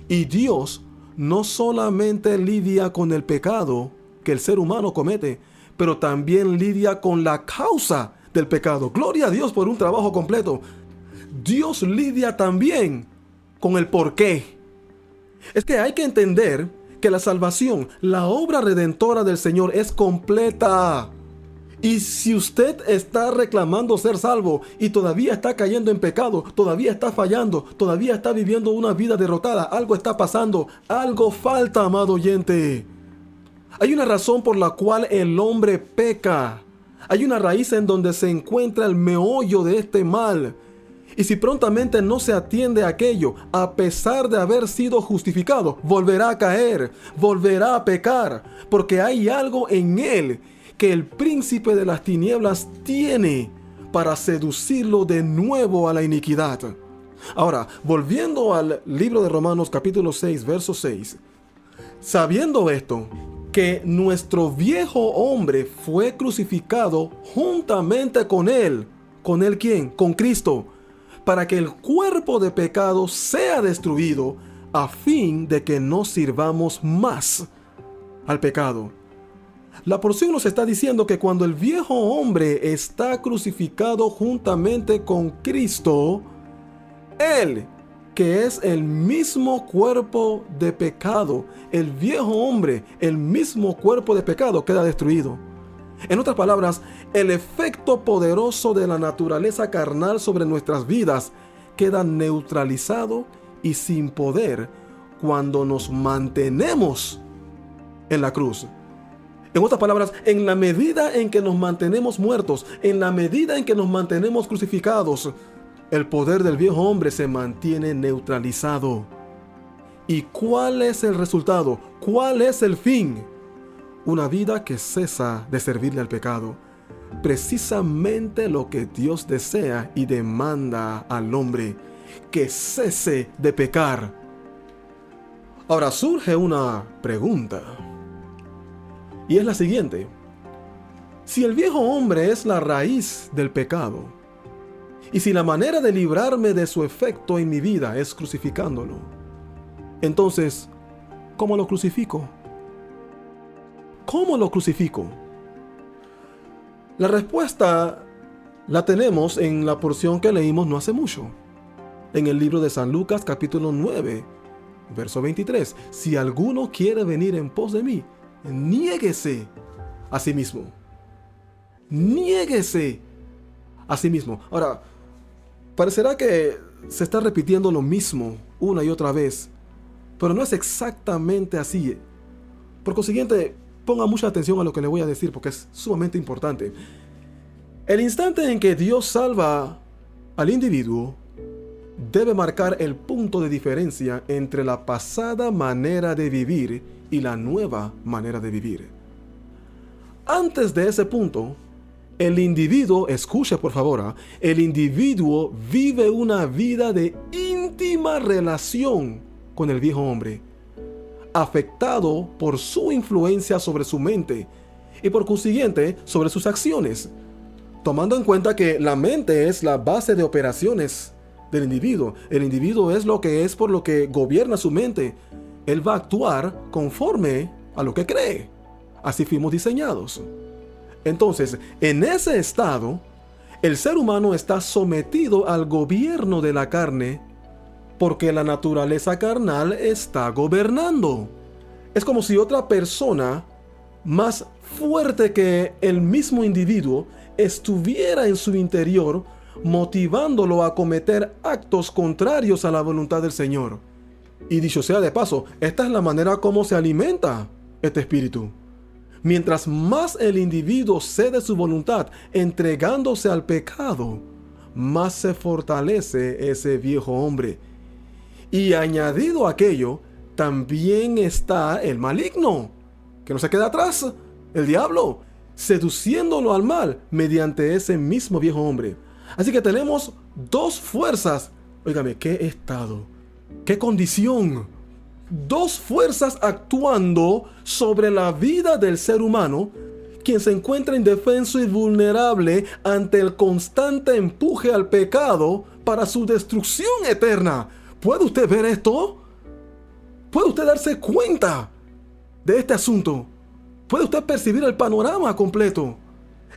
Y Dios no solamente lidia con el pecado que el ser humano comete, pero también lidia con la causa del pecado. Gloria a Dios por un trabajo completo. Dios lidia también con el porqué. Es que hay que entender que la salvación, la obra redentora del Señor es completa. Y si usted está reclamando ser salvo y todavía está cayendo en pecado, todavía está fallando, todavía está viviendo una vida derrotada, algo está pasando, algo falta, amado oyente. Hay una razón por la cual el hombre peca. Hay una raíz en donde se encuentra el meollo de este mal. Y si prontamente no se atiende a aquello, a pesar de haber sido justificado, volverá a caer, volverá a pecar, porque hay algo en él que el príncipe de las tinieblas tiene para seducirlo de nuevo a la iniquidad. Ahora, volviendo al libro de Romanos capítulo 6, verso 6. Sabiendo esto, que nuestro viejo hombre fue crucificado juntamente con él. ¿Con él quién? Con Cristo. Para que el cuerpo de pecado sea destruido, a fin de que no sirvamos más al pecado. La porción nos está diciendo que cuando el viejo hombre está crucificado juntamente con Cristo, Él, que es el mismo cuerpo de pecado, el viejo hombre, el mismo cuerpo de pecado, queda destruido. En otras palabras, el efecto poderoso de la naturaleza carnal sobre nuestras vidas queda neutralizado y sin poder cuando nos mantenemos en la cruz. En otras palabras, en la medida en que nos mantenemos muertos, en la medida en que nos mantenemos crucificados, el poder del viejo hombre se mantiene neutralizado. ¿Y cuál es el resultado? ¿Cuál es el fin? Una vida que cesa de servirle al pecado. Precisamente lo que Dios desea y demanda al hombre, que cese de pecar. Ahora surge una pregunta, y es la siguiente. Si el viejo hombre es la raíz del pecado, y si la manera de librarme de su efecto en mi vida es crucificándolo, entonces, ¿cómo lo crucifico? ¿Cómo lo crucifico? La respuesta la tenemos en la porción que leímos no hace mucho, en el libro de San Lucas capítulo 9, verso 23. Si alguno quiere venir en pos de mí, niéguese a sí mismo. Niéguese a sí mismo. Ahora, parecerá que se está repitiendo lo mismo una y otra vez, pero no es exactamente así. Por consiguiente, ponga mucha atención a lo que le voy a decir porque es sumamente importante. El instante en que Dios salva al individuo, debe marcar el punto de diferencia entre la pasada manera de vivir y la nueva manera de vivir. Antes de ese punto, el individuo, escuche por favor, el individuo vive una vida de íntima relación con el viejo hombre, afectado por su influencia sobre su mente y por consiguiente sobre sus acciones, tomando en cuenta que la mente es la base de operaciones del individuo. El individuo es lo que es por lo que gobierna su mente. Él va a actuar conforme a lo que cree. Así fuimos diseñados. Entonces, en ese estado, el ser humano está sometido al gobierno de la carne porque la naturaleza carnal está gobernando. Es como si otra persona más fuerte que el mismo individuo estuviera en su interior, motivándolo a cometer actos contrarios a la voluntad del Señor. Y dicho sea de paso, esta es la manera como se alimenta este espíritu. Mientras más el individuo cede su voluntad entregándose al pecado, más se fortalece ese viejo hombre. Y añadido a aquello, también está el maligno, que no se queda atrás, el diablo, seduciéndolo al mal mediante ese mismo viejo hombre. Así que tenemos dos fuerzas. Óigame, qué estado, qué condición. Dos fuerzas actuando sobre la vida del ser humano, quien se encuentra indefenso y vulnerable ante el constante empuje al pecado para su destrucción eterna. ¿Puede usted ver esto? ¿Puede usted darse cuenta de este asunto? ¿Puede usted percibir el panorama completo?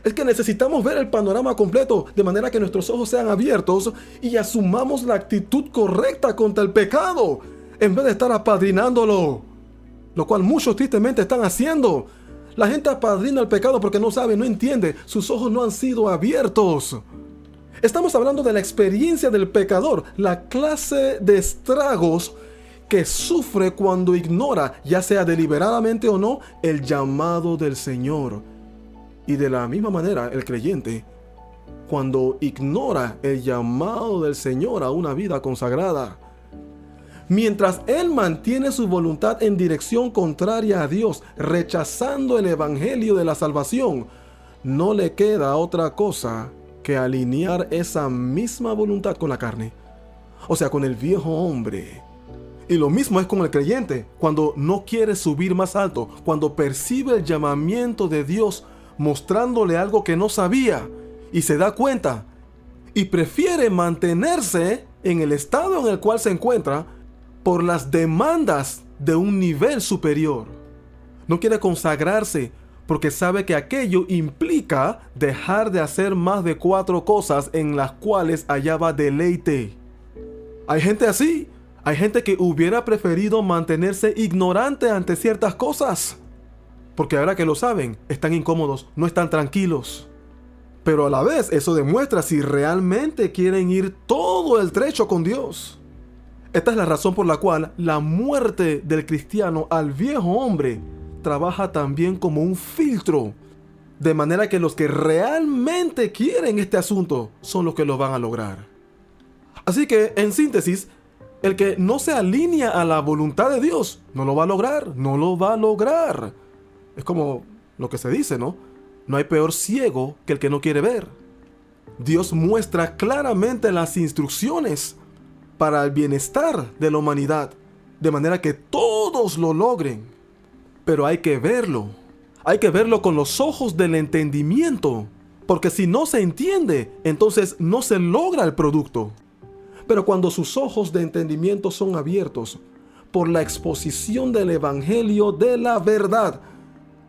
Es que necesitamos ver el panorama completo de manera que nuestros ojos sean abiertos y asumamos la actitud correcta contra el pecado, en vez de estar apadrinándolo, lo cual muchos tristemente están haciendo. La gente apadrina el pecado porque no sabe, no entiende, sus ojos no han sido abiertos. Estamos hablando de la experiencia del pecador, la clase de estragos que sufre cuando ignora, ya sea deliberadamente o no, el llamado del Señor. Y de la misma manera, el creyente, cuando ignora el llamado del Señor a una vida consagrada. Mientras él mantiene su voluntad en dirección contraria a Dios, rechazando el evangelio de la salvación, no le queda otra cosa que alinear esa misma voluntad con la carne, o sea, con el viejo hombre. Y lo mismo es con el creyente, cuando no quiere subir más alto, cuando percibe el llamamiento de Dios mostrándole algo que no sabía y se da cuenta y prefiere mantenerse en el estado en el cual se encuentra por las demandas de un nivel superior. No quiere consagrarse porque sabe que aquello implica dejar de hacer más de 4 cosas en las cuales hallaba deleite. Hay gente así. Hay gente que hubiera preferido mantenerse ignorante ante ciertas cosas, porque ahora que lo saben, están incómodos, no están tranquilos. Pero a la vez eso demuestra si realmente quieren ir todo el trecho con Dios. Esta es la razón por la cual la muerte del cristiano al viejo hombre trabaja también como un filtro, de manera que los que realmente quieren este asunto son los que lo van a lograr. Así que, en síntesis, el que no se alinea a la voluntad de Dios no lo va a lograr, no lo va a lograr. Es como lo que se dice, ¿no? No hay peor ciego que el que no quiere ver. Dios muestra claramente las instrucciones para el bienestar de la humanidad, de manera que todos lo logren. Pero hay que verlo con los ojos del entendimiento, porque si no se entiende, entonces no se logra el producto. Pero cuando sus ojos de entendimiento son abiertos por la exposición del evangelio de la verdad,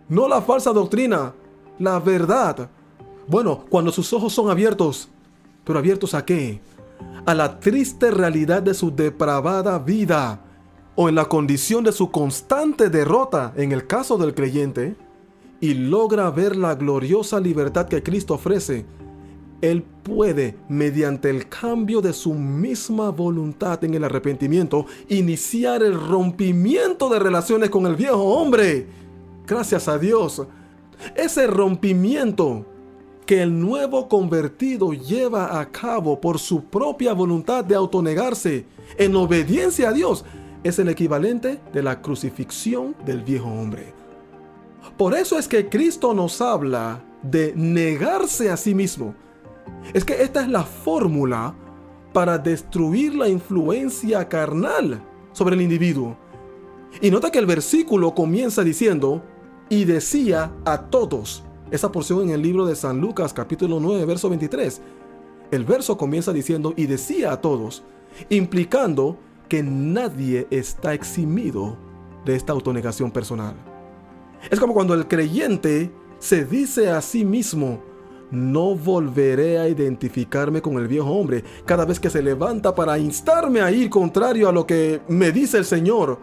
no la falsa doctrina, la verdad. Bueno, cuando sus ojos son abiertos, ¿pero abiertos a qué? A la triste realidad de su depravada vida, o en la condición de su constante derrota en el caso del creyente, y logra ver la gloriosa libertad que Cristo ofrece, él puede, mediante el cambio de su misma voluntad en el arrepentimiento, iniciar el rompimiento de relaciones con el viejo hombre. Gracias a Dios. Ese rompimiento que el nuevo convertido lleva a cabo por su propia voluntad de autonegarse en obediencia a Dios es el equivalente de la crucifixión del viejo hombre. Por eso es que Cristo nos habla de negarse a sí mismo. Es que esta es la fórmula para destruir la influencia carnal sobre el individuo. Y nota que el versículo comienza diciendo, y decía a todos. Esa porción en el libro de San Lucas, capítulo 9, verso 23. El verso comienza diciendo, y decía a todos, implicando que nadie está eximido de esta autonegación personal. Es como cuando el creyente se dice a sí mismo, no volveré a identificarme con el viejo hombre cada vez que se levanta para instarme a ir contrario a lo que me dice el Señor.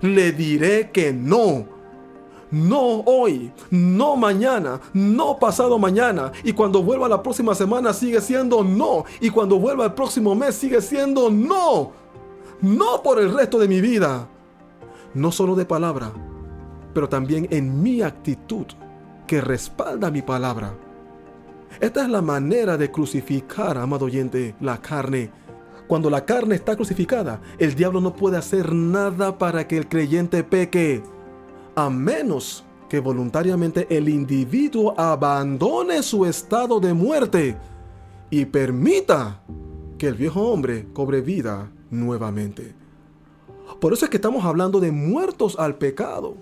Le diré que no. No hoy, no mañana, no pasado mañana. Y cuando vuelva la próxima semana sigue siendo no. Y cuando vuelva el próximo mes sigue siendo no. No por el resto de mi vida. No solo de palabra, pero también en mi actitud que respalda mi palabra. Esta es la manera de crucificar, amado oyente, la carne. Cuando la carne está crucificada, el diablo no puede hacer nada para que el creyente peque, a menos que voluntariamente el individuo abandone su estado de muerte y permita que el viejo hombre cobre vida nuevamente. Por eso es que estamos hablando de muertos al pecado.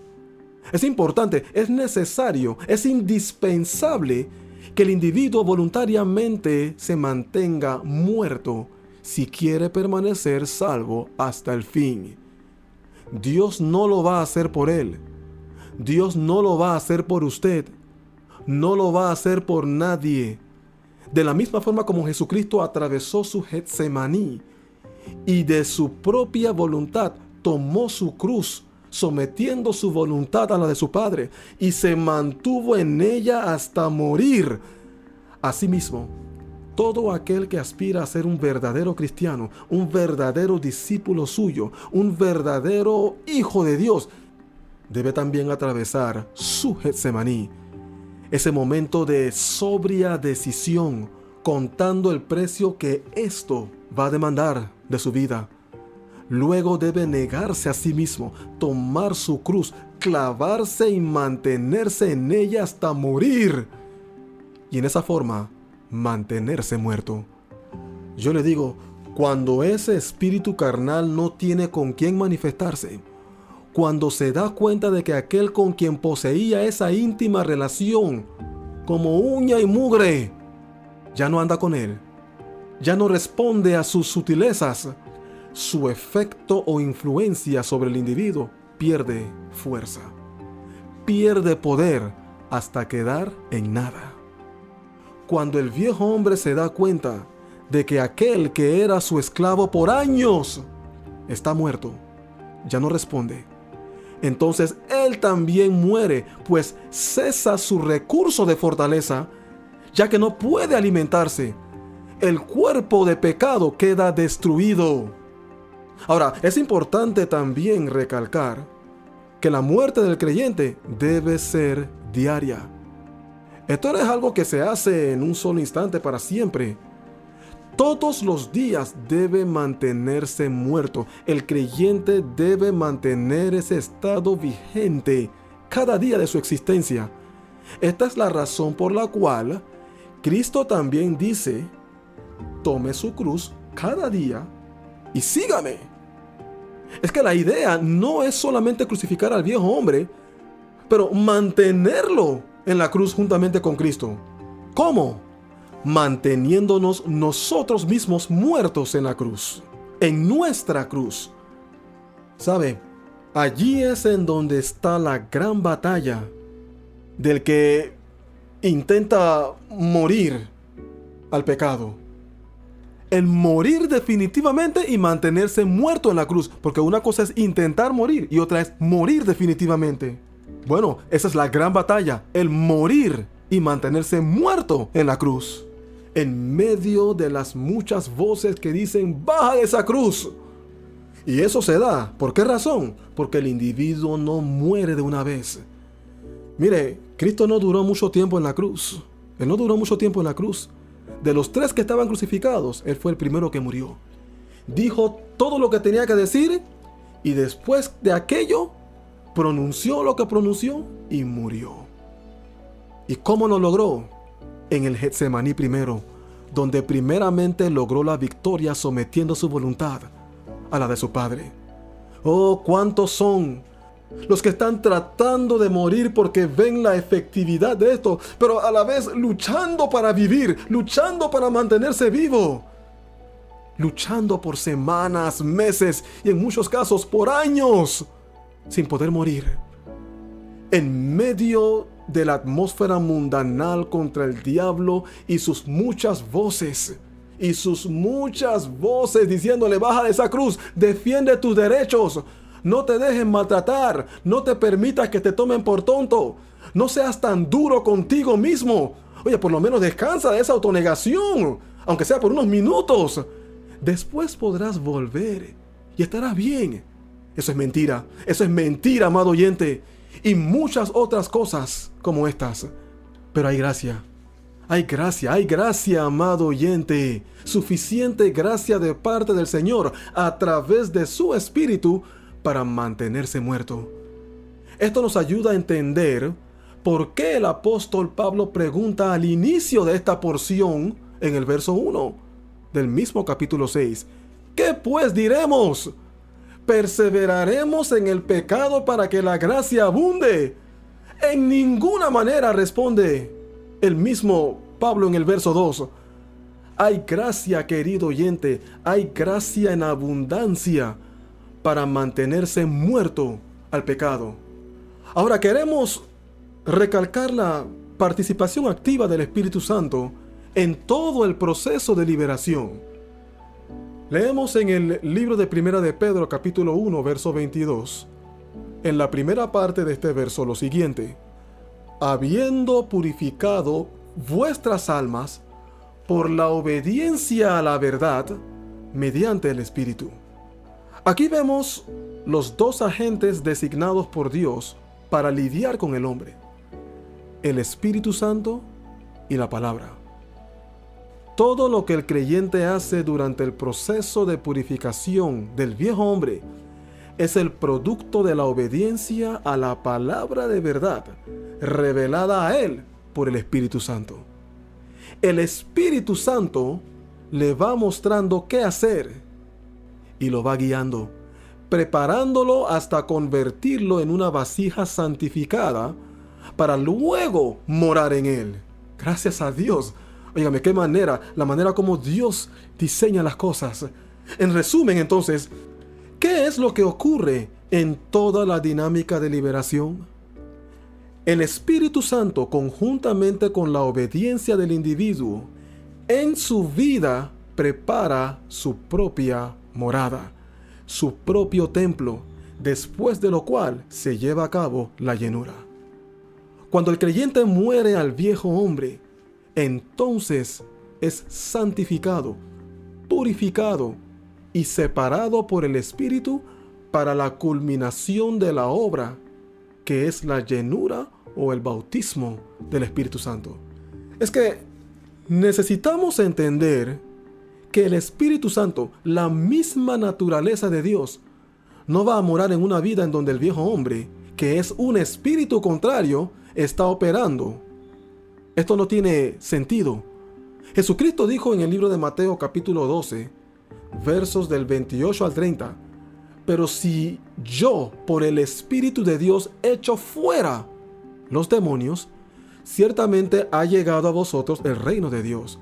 Es importante, es necesario, es indispensable que el individuo voluntariamente se mantenga muerto si quiere permanecer salvo hasta el fin. Dios no lo va a hacer por él. Dios no lo va a hacer por usted. No lo va a hacer por nadie. De la misma forma como Jesucristo atravesó su Getsemaní y de su propia voluntad tomó su cruz, sometiendo su voluntad a la de su Padre, y se mantuvo en ella hasta morir. Asimismo, todo aquel que aspira a ser un verdadero cristiano, un verdadero discípulo suyo, un verdadero hijo de Dios, debe también atravesar su Getsemaní, ese momento de sobria decisión, contando el precio que esto va a demandar de su vida. Luego debe negarse a sí mismo, tomar su cruz, clavarse y mantenerse en ella hasta morir. Y en esa forma, mantenerse muerto. Yo le digo, cuando ese espíritu carnal no tiene con quién manifestarse, cuando se da cuenta de que aquel con quien poseía esa íntima relación, como uña y mugre, ya no anda con él, ya no responde a sus sutilezas, su efecto o influencia sobre el individuo pierde fuerza, pierde poder hasta quedar en nada. Cuando el viejo hombre se da cuenta de que aquel que era su esclavo por años está muerto, ya no responde. Entonces él también muere, pues cesa su recurso de fortaleza, ya que no puede alimentarse. El cuerpo de pecado queda destruido. Ahora, es importante también recalcar que la muerte del creyente debe ser diaria. Esto no es algo que se hace en un solo instante para siempre. Todos los días debe mantenerse muerto. El creyente debe mantener ese estado vigente cada día de su existencia. Esta es la razón por la cual Cristo también dice, tome su cruz cada día y sígame. Es que la idea no es solamente crucificar al viejo hombre, pero mantenerlo en la cruz juntamente con Cristo. ¿Cómo? Manteniéndonos nosotros mismos muertos en la cruz, en nuestra cruz. ¿Sabe? Allí es en donde está la gran batalla del que intenta morir al pecado. El morir definitivamente y mantenerse muerto en la cruz, porque una cosa es intentar morir y otra es morir definitivamente. Bueno, esa es la gran batalla, el morir y mantenerse muerto en la cruz. En medio de las muchas voces que dicen, baja de esa cruz. Y eso se da, ¿por qué razón? Porque el individuo no muere de una vez. Mire, Cristo no duró mucho tiempo en la cruz. Él no duró mucho tiempo en la cruz. De los 3 que estaban crucificados, Él fue el primero que murió. Dijo todo lo que tenía que decir y después de aquello, pronunció lo que pronunció y murió. ¿Y cómo lo logró? En el Getsemaní primero, donde primeramente logró la victoria sometiendo su voluntad a la de su Padre. Oh, cuántos son los que están tratando de morir porque ven la efectividad de esto, pero a la vez luchando para vivir, luchando para mantenerse vivo, luchando por semanas, meses y en muchos casos por años sin poder morir. En medio de la atmósfera mundanal contra el diablo y sus muchas voces diciéndole: baja de esa cruz, defiende tus derechos, no te dejen maltratar, no te permitas que te tomen por tonto, no seas tan duro contigo mismo. Oye, por lo menos descansa de esa autonegación, aunque sea por unos minutos. Después podrás volver y estarás bien. Eso es mentira, amado oyente, y muchas otras cosas como estas. Pero hay gracia, amado oyente, suficiente gracia de parte del Señor a través de su Espíritu para mantenerse muerto. Esto nos ayuda a entender por qué el apóstol Pablo pregunta al inicio de esta porción, en el verso 1 del mismo capítulo 6, ¿qué pues diremos? ¿Perseveraremos en el pecado para que la gracia abunde? En ninguna manera, responde el mismo Pablo en el verso 2. Hay gracia, querido oyente, hay gracia en abundancia para mantenerse muerto al pecado. Ahora queremos recalcar la participación activa del Espíritu Santo en todo el proceso de liberación. Leemos en el libro de Primera de Pedro, capítulo 1, verso 22, en la primera parte de este verso, lo siguiente: habiendo purificado vuestras almas por la obediencia a la verdad mediante el Espíritu. Aquí vemos los 2 agentes designados por Dios para lidiar con el hombre: el Espíritu Santo y la palabra. Todo lo que el creyente hace durante el proceso de purificación del viejo hombre es el producto de la obediencia a la palabra de verdad revelada a él por el Espíritu Santo. El Espíritu Santo le va mostrando qué hacer y lo va guiando, preparándolo hasta convertirlo en una vasija santificada para luego morar en él. Gracias a Dios. Óigame, qué manera, la manera como Dios diseña las cosas. En resumen, entonces, ¿qué es lo que ocurre en toda la dinámica de liberación? El Espíritu Santo, conjuntamente con la obediencia del individuo, en su vida prepara su propia morada, su propio templo, después de lo cual se lleva a cabo la llenura. Cuando el creyente muere al viejo hombre, entonces es santificado, purificado y separado por el Espíritu para la culminación de la obra, que es la llenura o el bautismo del Espíritu Santo. Es que necesitamos entender que el Espíritu Santo, la misma naturaleza de Dios, no va a morar en una vida en donde el viejo hombre, que es un espíritu contrario, está operando. Esto no tiene sentido. Jesucristo dijo en el libro de Mateo capítulo 12, versos del 28 al 30, pero si yo por el Espíritu de Dios echo fuera los demonios, ciertamente ha llegado a vosotros el reino de Dios.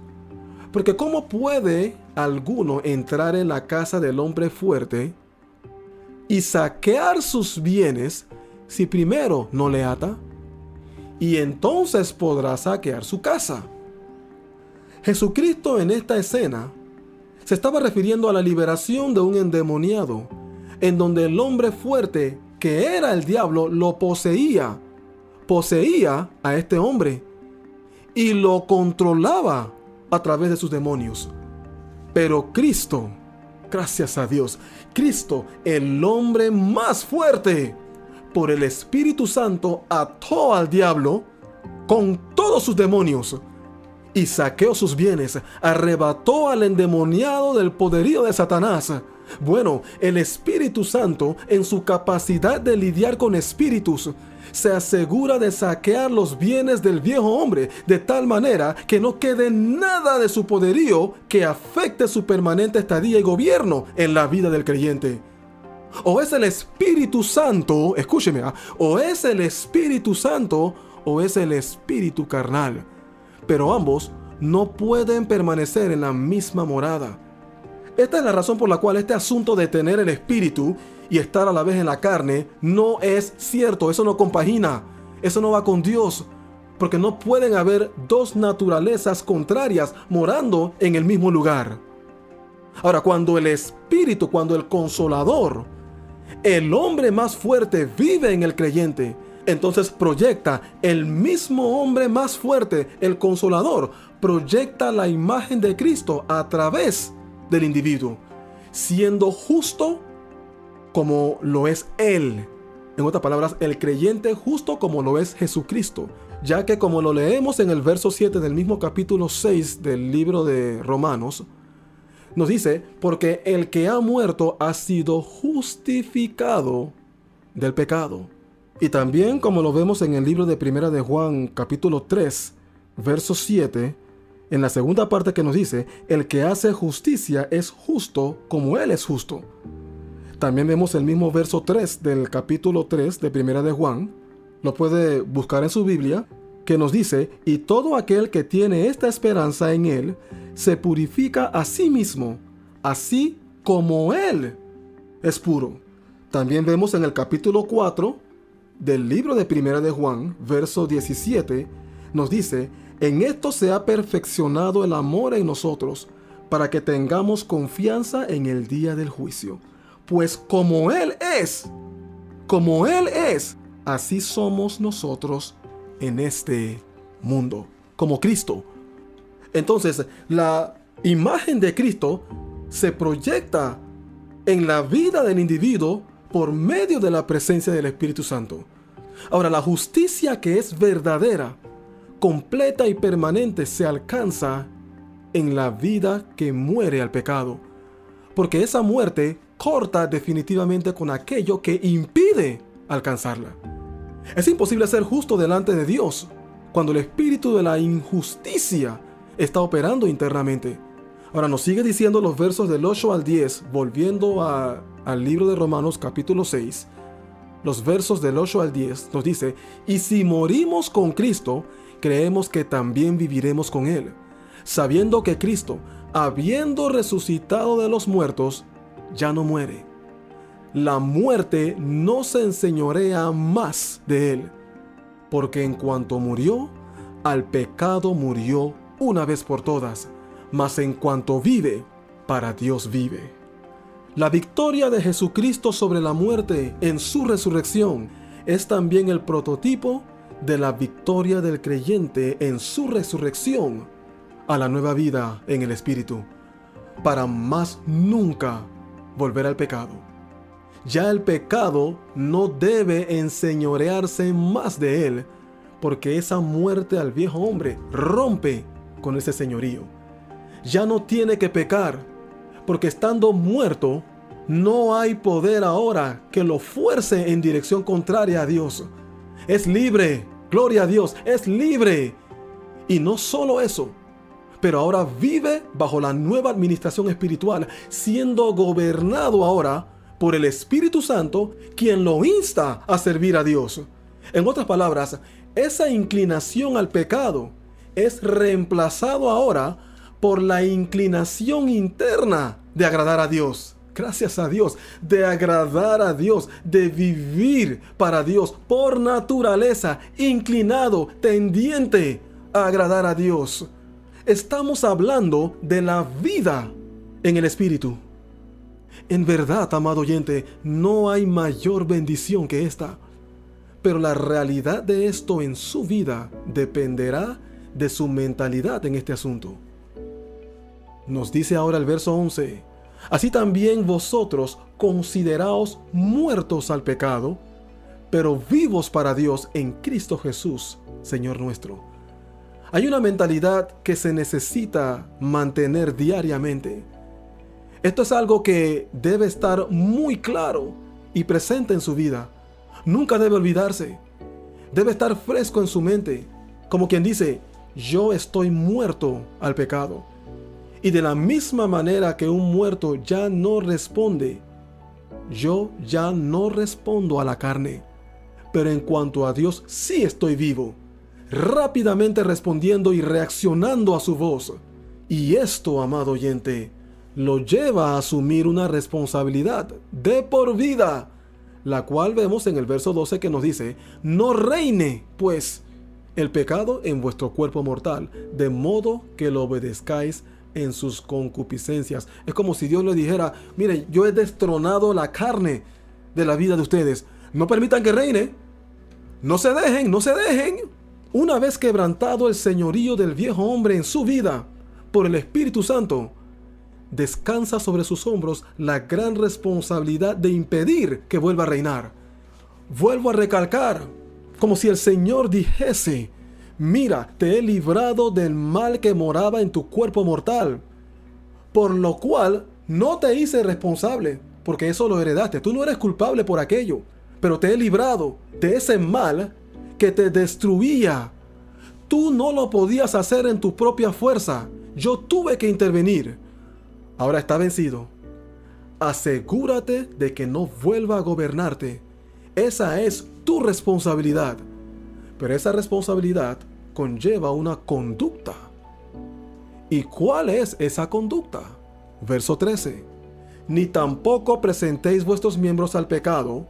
Porque ¿cómo puede alguno entrar en la casa del hombre fuerte y saquear sus bienes si primero no le ata? Y entonces podrá saquear su casa. Jesucristo en esta escena se estaba refiriendo a la liberación de un endemoniado, en donde el hombre fuerte, que era el diablo, lo poseía a este hombre y lo controlaba a través de sus demonios. Pero Cristo, gracias a Dios, Cristo, el hombre más fuerte, por el Espíritu Santo ató al diablo con todos sus demonios y saqueó sus bienes, arrebató al endemoniado del poderío de Satanás. Bueno, el Espíritu Santo, en su capacidad de lidiar con espíritus, se asegura de saquear los bienes del viejo hombre de tal manera que no quede nada de su poderío que afecte su permanente estadía y gobierno en la vida del creyente. O es el Espíritu Santo, escúcheme, o es el Espíritu Santo o es el espíritu carnal. Pero ambos no pueden permanecer en la misma morada. Esta es la razón por la cual este asunto de tener el espíritu y estar a la vez en la carne no es cierto. Eso no compagina. Eso no va con Dios. Porque no pueden haber dos naturalezas contrarias morando en el mismo lugar. Ahora, cuando el espíritu, cuando el consolador, el hombre más fuerte vive en el creyente, entonces proyecta el mismo hombre más fuerte, el consolador, proyecta la imagen de Cristo a través del individuo, siendo justo como lo es Él. En otras palabras, el creyente justo como lo es Jesucristo, ya que como lo leemos en el verso 7 del mismo capítulo 6 del libro de Romanos, nos dice, porque el que ha muerto ha sido justificado del pecado. Y también como lo vemos en el libro de Primera de Juan capítulo 3, verso 7, en la segunda parte que nos dice, el que hace justicia es justo como Él es justo. También vemos el mismo verso 3 del capítulo 3 de Primera de Juan, lo puede buscar en su Biblia, que nos dice, y todo aquel que tiene esta esperanza en Él, se purifica a sí mismo, así como Él es puro. También vemos en el capítulo 4 del libro de Primera de Juan, verso 17, nos dice, en esto se ha perfeccionado el amor en nosotros, para que tengamos confianza en el día del juicio. Pues como Él es, así somos nosotros en este mundo, como Cristo. Entonces, la imagen de Cristo se proyecta en la vida del individuo por medio de la presencia del Espíritu Santo. Ahora, la justicia que es verdadera, completa y permanente se alcanza en la vida que muere al pecado, porque esa muerte corta definitivamente con aquello que impide alcanzarla. Es imposible ser justo delante de Dios cuando el espíritu de la injusticia está operando internamente. Ahora nos sigue diciendo los versos del 8 al 10, volviendo al libro de Romanos capítulo 6. Los versos del 8 al 10 nos dice, y si morimos con Cristo, creemos que también viviremos con Él, sabiendo que Cristo, habiendo resucitado de los muertos, ya no muere. La muerte no se enseñorea más de Él, porque en cuanto murió, al pecado murió una vez por todas, mas en cuanto vive, para Dios vive. La victoria de Jesucristo sobre la muerte en su resurrección es también el prototipo de la victoria del creyente en su resurrección a la nueva vida en el Espíritu, para más nunca volver al pecado. Ya el pecado no debe enseñorearse más de él, porque esa muerte al viejo hombre rompe con ese señorío. Ya no tiene que pecar, porque estando muerto, no hay poder ahora que lo fuerce en dirección contraria a Dios. Es libre, gloria a Dios, es libre. Y no solo eso, pero ahora vive bajo la nueva administración espiritual, siendo gobernado ahora por el Espíritu Santo, quien lo insta a servir a Dios. En otras palabras, esa inclinación al pecado es reemplazado ahora por la inclinación interna de agradar a Dios. Gracias a Dios, de agradar a Dios, de vivir para Dios, por naturaleza, inclinado, tendiente a agradar a Dios. Estamos hablando de la vida en el Espíritu. En verdad, amado oyente, no hay mayor bendición que esta. Pero la realidad de esto en su vida dependerá de su mentalidad en este asunto. Nos dice ahora el verso 11, así también vosotros consideraos muertos al pecado, pero vivos para Dios en Cristo Jesús, Señor nuestro. Hay una mentalidad que se necesita mantener diariamente. Esto es algo que debe estar muy claro y presente en su vida. Nunca debe olvidarse. Debe estar fresco en su mente. Como quien dice, yo estoy muerto al pecado. Y de la misma manera que un muerto ya no responde, yo ya no respondo a la carne. Pero en cuanto a Dios, sí estoy vivo, rápidamente respondiendo y reaccionando a su voz. Y esto, amado oyente, lo lleva a asumir una responsabilidad de por vida, la cual vemos en el verso 12 que nos dice, no reine, pues, el pecado en vuestro cuerpo mortal, de modo que lo obedezcáis en sus concupiscencias. Es como si Dios le dijera, miren, yo he destronado la carne de la vida de ustedes. No permitan que reine. No se dejen, no se dejen. Una vez quebrantado el señorío del viejo hombre en su vida por el Espíritu Santo, descansa sobre sus hombros la gran responsabilidad de impedir que vuelva a reinar. Vuelvo a recalcar, como si el Señor dijese, mira, te he librado del mal que moraba en tu cuerpo mortal, por lo cual no te hice responsable, porque eso lo heredaste. Tú no eres culpable por aquello, pero te he librado de ese mal que te destruía. Tú no lo podías hacer en tu propia fuerza. Yo tuve que intervenir. Ahora está vencido. Asegúrate de que no vuelva a gobernarte. Esa es tu responsabilidad. Pero esa responsabilidad conlleva una conducta. ¿Y cuál es esa conducta? Verso 13. Ni tampoco presentéis vuestros miembros al pecado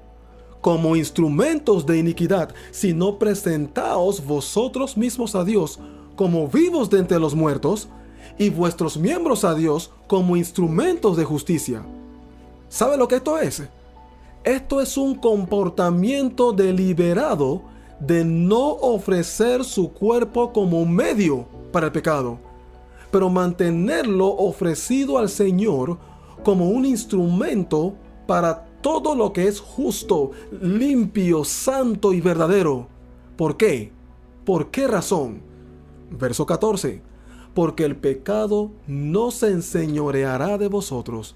como instrumentos de iniquidad, sino presentaos vosotros mismos a Dios como vivos de entre los muertos, y vuestros miembros a Dios como instrumentos de justicia. ¿Sabe lo que esto es? Esto es un comportamiento deliberado de no ofrecer su cuerpo como un medio para el pecado, pero mantenerlo ofrecido al Señor como un instrumento para todo lo que es justo, limpio, santo y verdadero. ¿Por qué? ¿Por qué razón? Verso 14. Porque el pecado no se enseñoreará de vosotros,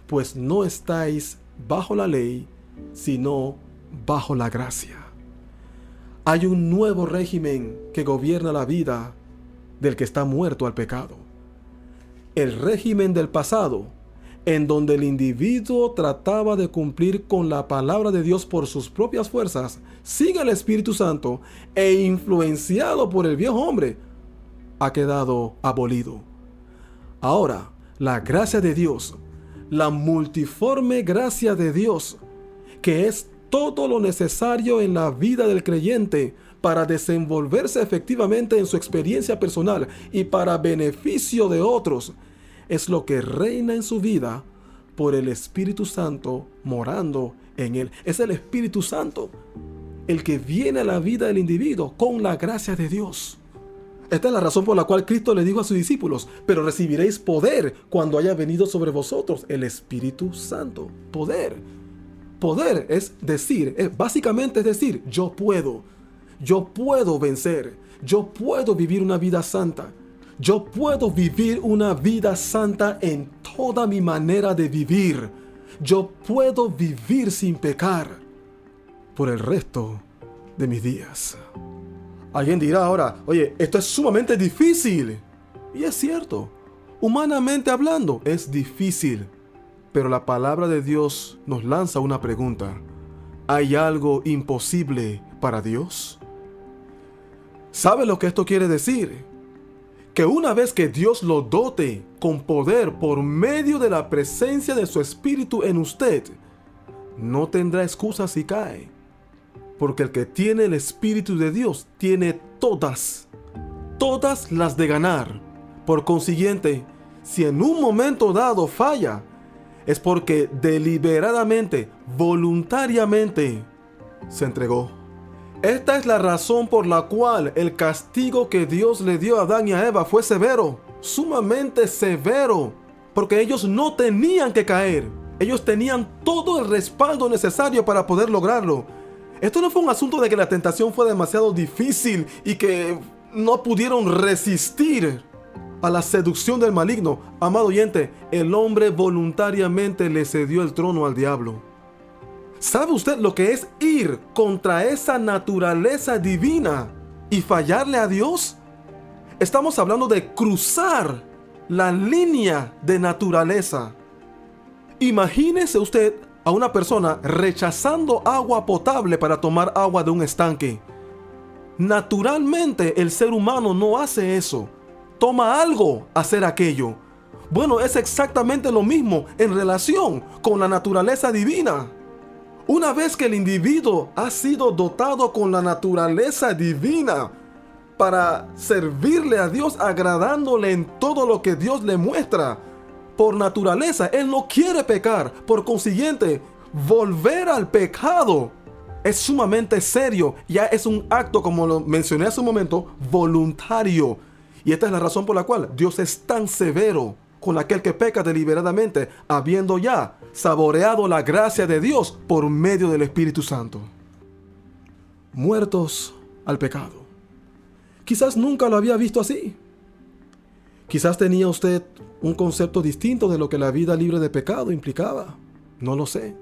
pues no estáis bajo la ley, sino bajo la gracia. Hay un nuevo régimen que gobierna la vida del que está muerto al pecado. El régimen del pasado, en donde el individuo trataba de cumplir con la palabra de Dios por sus propias fuerzas, sin el Espíritu Santo e influenciado por el viejo hombre, ha quedado abolido. Ahora, la gracia de Dios, la multiforme gracia de Dios, que es todo lo necesario en la vida del creyente para desenvolverse efectivamente en su experiencia personal y para beneficio de otros, es lo que reina en su vida por el Espíritu Santo morando en él. Es el Espíritu Santo el que viene a la vida del individuo con la gracia de Dios. Esta es la razón por la cual Cristo le dijo a sus discípulos, pero recibiréis poder cuando haya venido sobre vosotros el Espíritu Santo. Poder. Poder es decir, básicamente es decir, yo puedo vencer, yo puedo vivir una vida santa. Yo puedo vivir una vida santa en toda mi manera de vivir. Yo puedo vivir sin pecar por el resto de mis días. Alguien dirá ahora, oye, esto es sumamente difícil. Y es cierto, humanamente hablando, es difícil. Pero la palabra de Dios nos lanza una pregunta. ¿Hay algo imposible para Dios? ¿Sabe lo que esto quiere decir? Que una vez que Dios lo dote con poder por medio de la presencia de su Espíritu en usted, no tendrá excusa si cae. Porque el que tiene el Espíritu de Dios tiene todas las de ganar. Por consiguiente, si en un momento dado falla, es porque deliberadamente, voluntariamente, se entregó. Esta es la razón por la cual el castigo que Dios le dio a Adán y a Eva fue severo, sumamente severo, porque ellos no tenían que caer. Ellos tenían todo el respaldo necesario para poder lograrlo. Esto no fue un asunto de que la tentación fue demasiado difícil y que no pudieron resistir a la seducción del maligno. Amado oyente, el hombre voluntariamente le cedió el trono al diablo. ¿Sabe usted lo que es ir contra esa naturaleza divina y fallarle a Dios? Estamos hablando de cruzar la línea de naturaleza. Imagínese usted a una persona rechazando agua potable para tomar agua de un estanque. Naturalmente el ser humano no hace eso. Toma algo a hacer aquello. Bueno, es exactamente lo mismo en relación con la naturaleza divina. Una vez que el individuo ha sido dotado con la naturaleza divina para servirle a Dios, agradándole en todo lo que Dios le muestra, por naturaleza él no quiere pecar. Por consiguiente, volver al pecado es sumamente serio. Ya es un acto, como lo mencioné hace un momento, voluntario. Y esta es la razón por la cual Dios es tan severo con aquel que peca deliberadamente, habiendo ya saboreado la gracia de Dios por medio del Espíritu Santo. Muertos al pecado. Quizás nunca lo había visto así. Quizás tenía usted un concepto distinto de lo que la vida libre de pecado implicaba. No lo sé.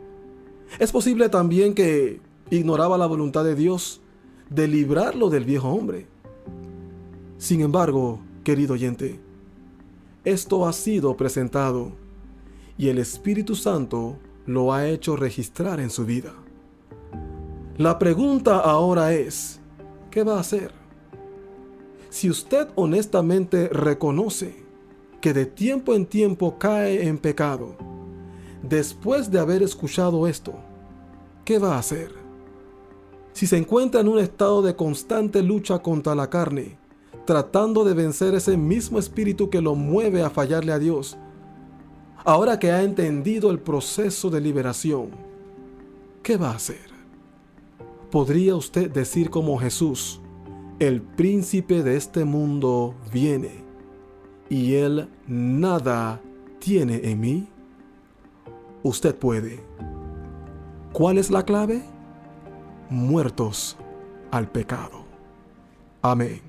Es posible también que ignoraba la voluntad de Dios de librarlo del viejo hombre. Sin embargo, querido oyente, esto ha sido presentado y el Espíritu Santo lo ha hecho registrar en su vida. La pregunta ahora es, ¿qué va a hacer? Si usted honestamente reconoce que de tiempo en tiempo cae en pecado, después de haber escuchado esto, ¿qué va a hacer? Si se encuentra en un estado de constante lucha contra la carne, tratando de vencer ese mismo espíritu que lo mueve a fallarle a Dios, ahora que ha entendido el proceso de liberación, ¿qué va a hacer? ¿Podría usted decir como Jesús, el príncipe de este mundo viene y él nada tiene en mí? Usted puede. ¿Cuál es la clave? Muertos al pecado. Amén.